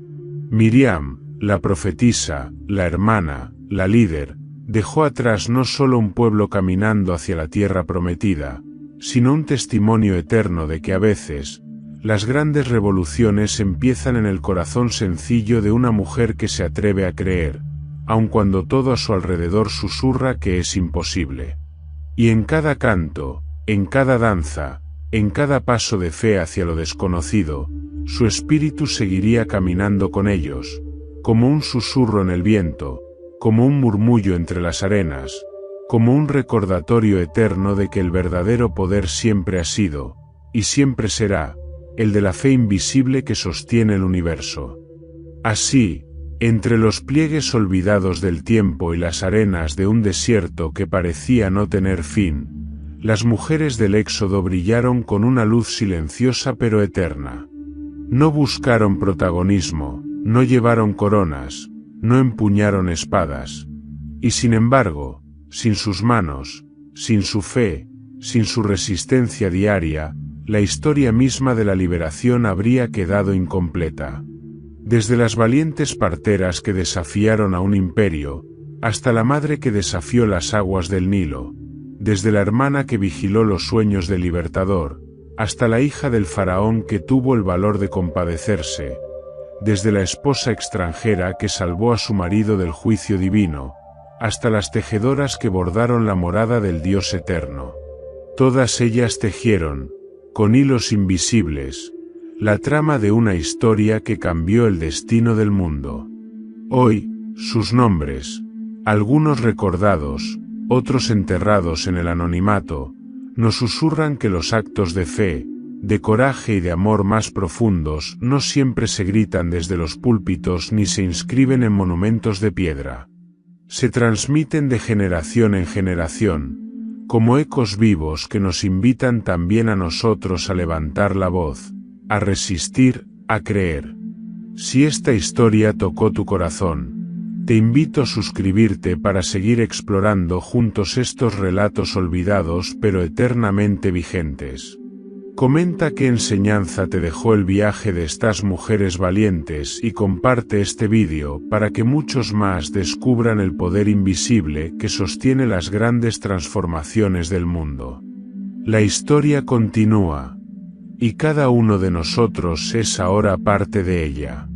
S1: Miriam, la profetisa, la hermana, la líder, dejó atrás no solo un pueblo caminando hacia la tierra prometida, sino un testimonio eterno de que a veces, las grandes revoluciones empiezan en el corazón sencillo de una mujer que se atreve a creer, aun cuando todo a su alrededor susurra que es imposible. Y en cada canto, en cada danza, en cada paso de fe hacia lo desconocido, su espíritu seguiría caminando con ellos, como un susurro en el viento, como un murmullo entre las arenas, como un recordatorio eterno de que el verdadero poder siempre ha sido, y siempre será, el de la fe invisible que sostiene el universo. Así, entre los pliegues olvidados del tiempo y las arenas de un desierto que parecía no tener fin, las mujeres del Éxodo brillaron con una luz silenciosa pero eterna. No buscaron protagonismo, no llevaron coronas, no empuñaron espadas. Y sin embargo, sin sus manos, sin su fe, sin su resistencia diaria, la historia misma de la liberación habría quedado incompleta. Desde las valientes parteras que desafiaron a un imperio, hasta la madre que desafió las aguas del Nilo, desde la hermana que vigiló los sueños del libertador, hasta la hija del faraón que tuvo el valor de compadecerse, desde la esposa extranjera que salvó a su marido del juicio divino, hasta las tejedoras que bordaron la morada del Dios eterno. Todas ellas tejieron, con hilos invisibles, la trama de una historia que cambió el destino del mundo. Hoy, sus nombres, algunos recordados, otros enterrados en el anonimato, nos susurran que los actos de fe, de coraje y de amor más profundos no siempre se gritan desde los púlpitos ni se inscriben en monumentos de piedra. Se transmiten de generación en generación, como ecos vivos que nos invitan también a nosotros a levantar la voz, a resistir, a creer. Si esta historia tocó tu corazón, te invito a suscribirte para seguir explorando juntos estos relatos olvidados pero eternamente vigentes. Comenta qué enseñanza te dejó el viaje de estas mujeres valientes y comparte este vídeo para que muchos más descubran el poder invisible que sostiene las grandes transformaciones del mundo. La historia continúa, y cada uno de nosotros es ahora parte de ella.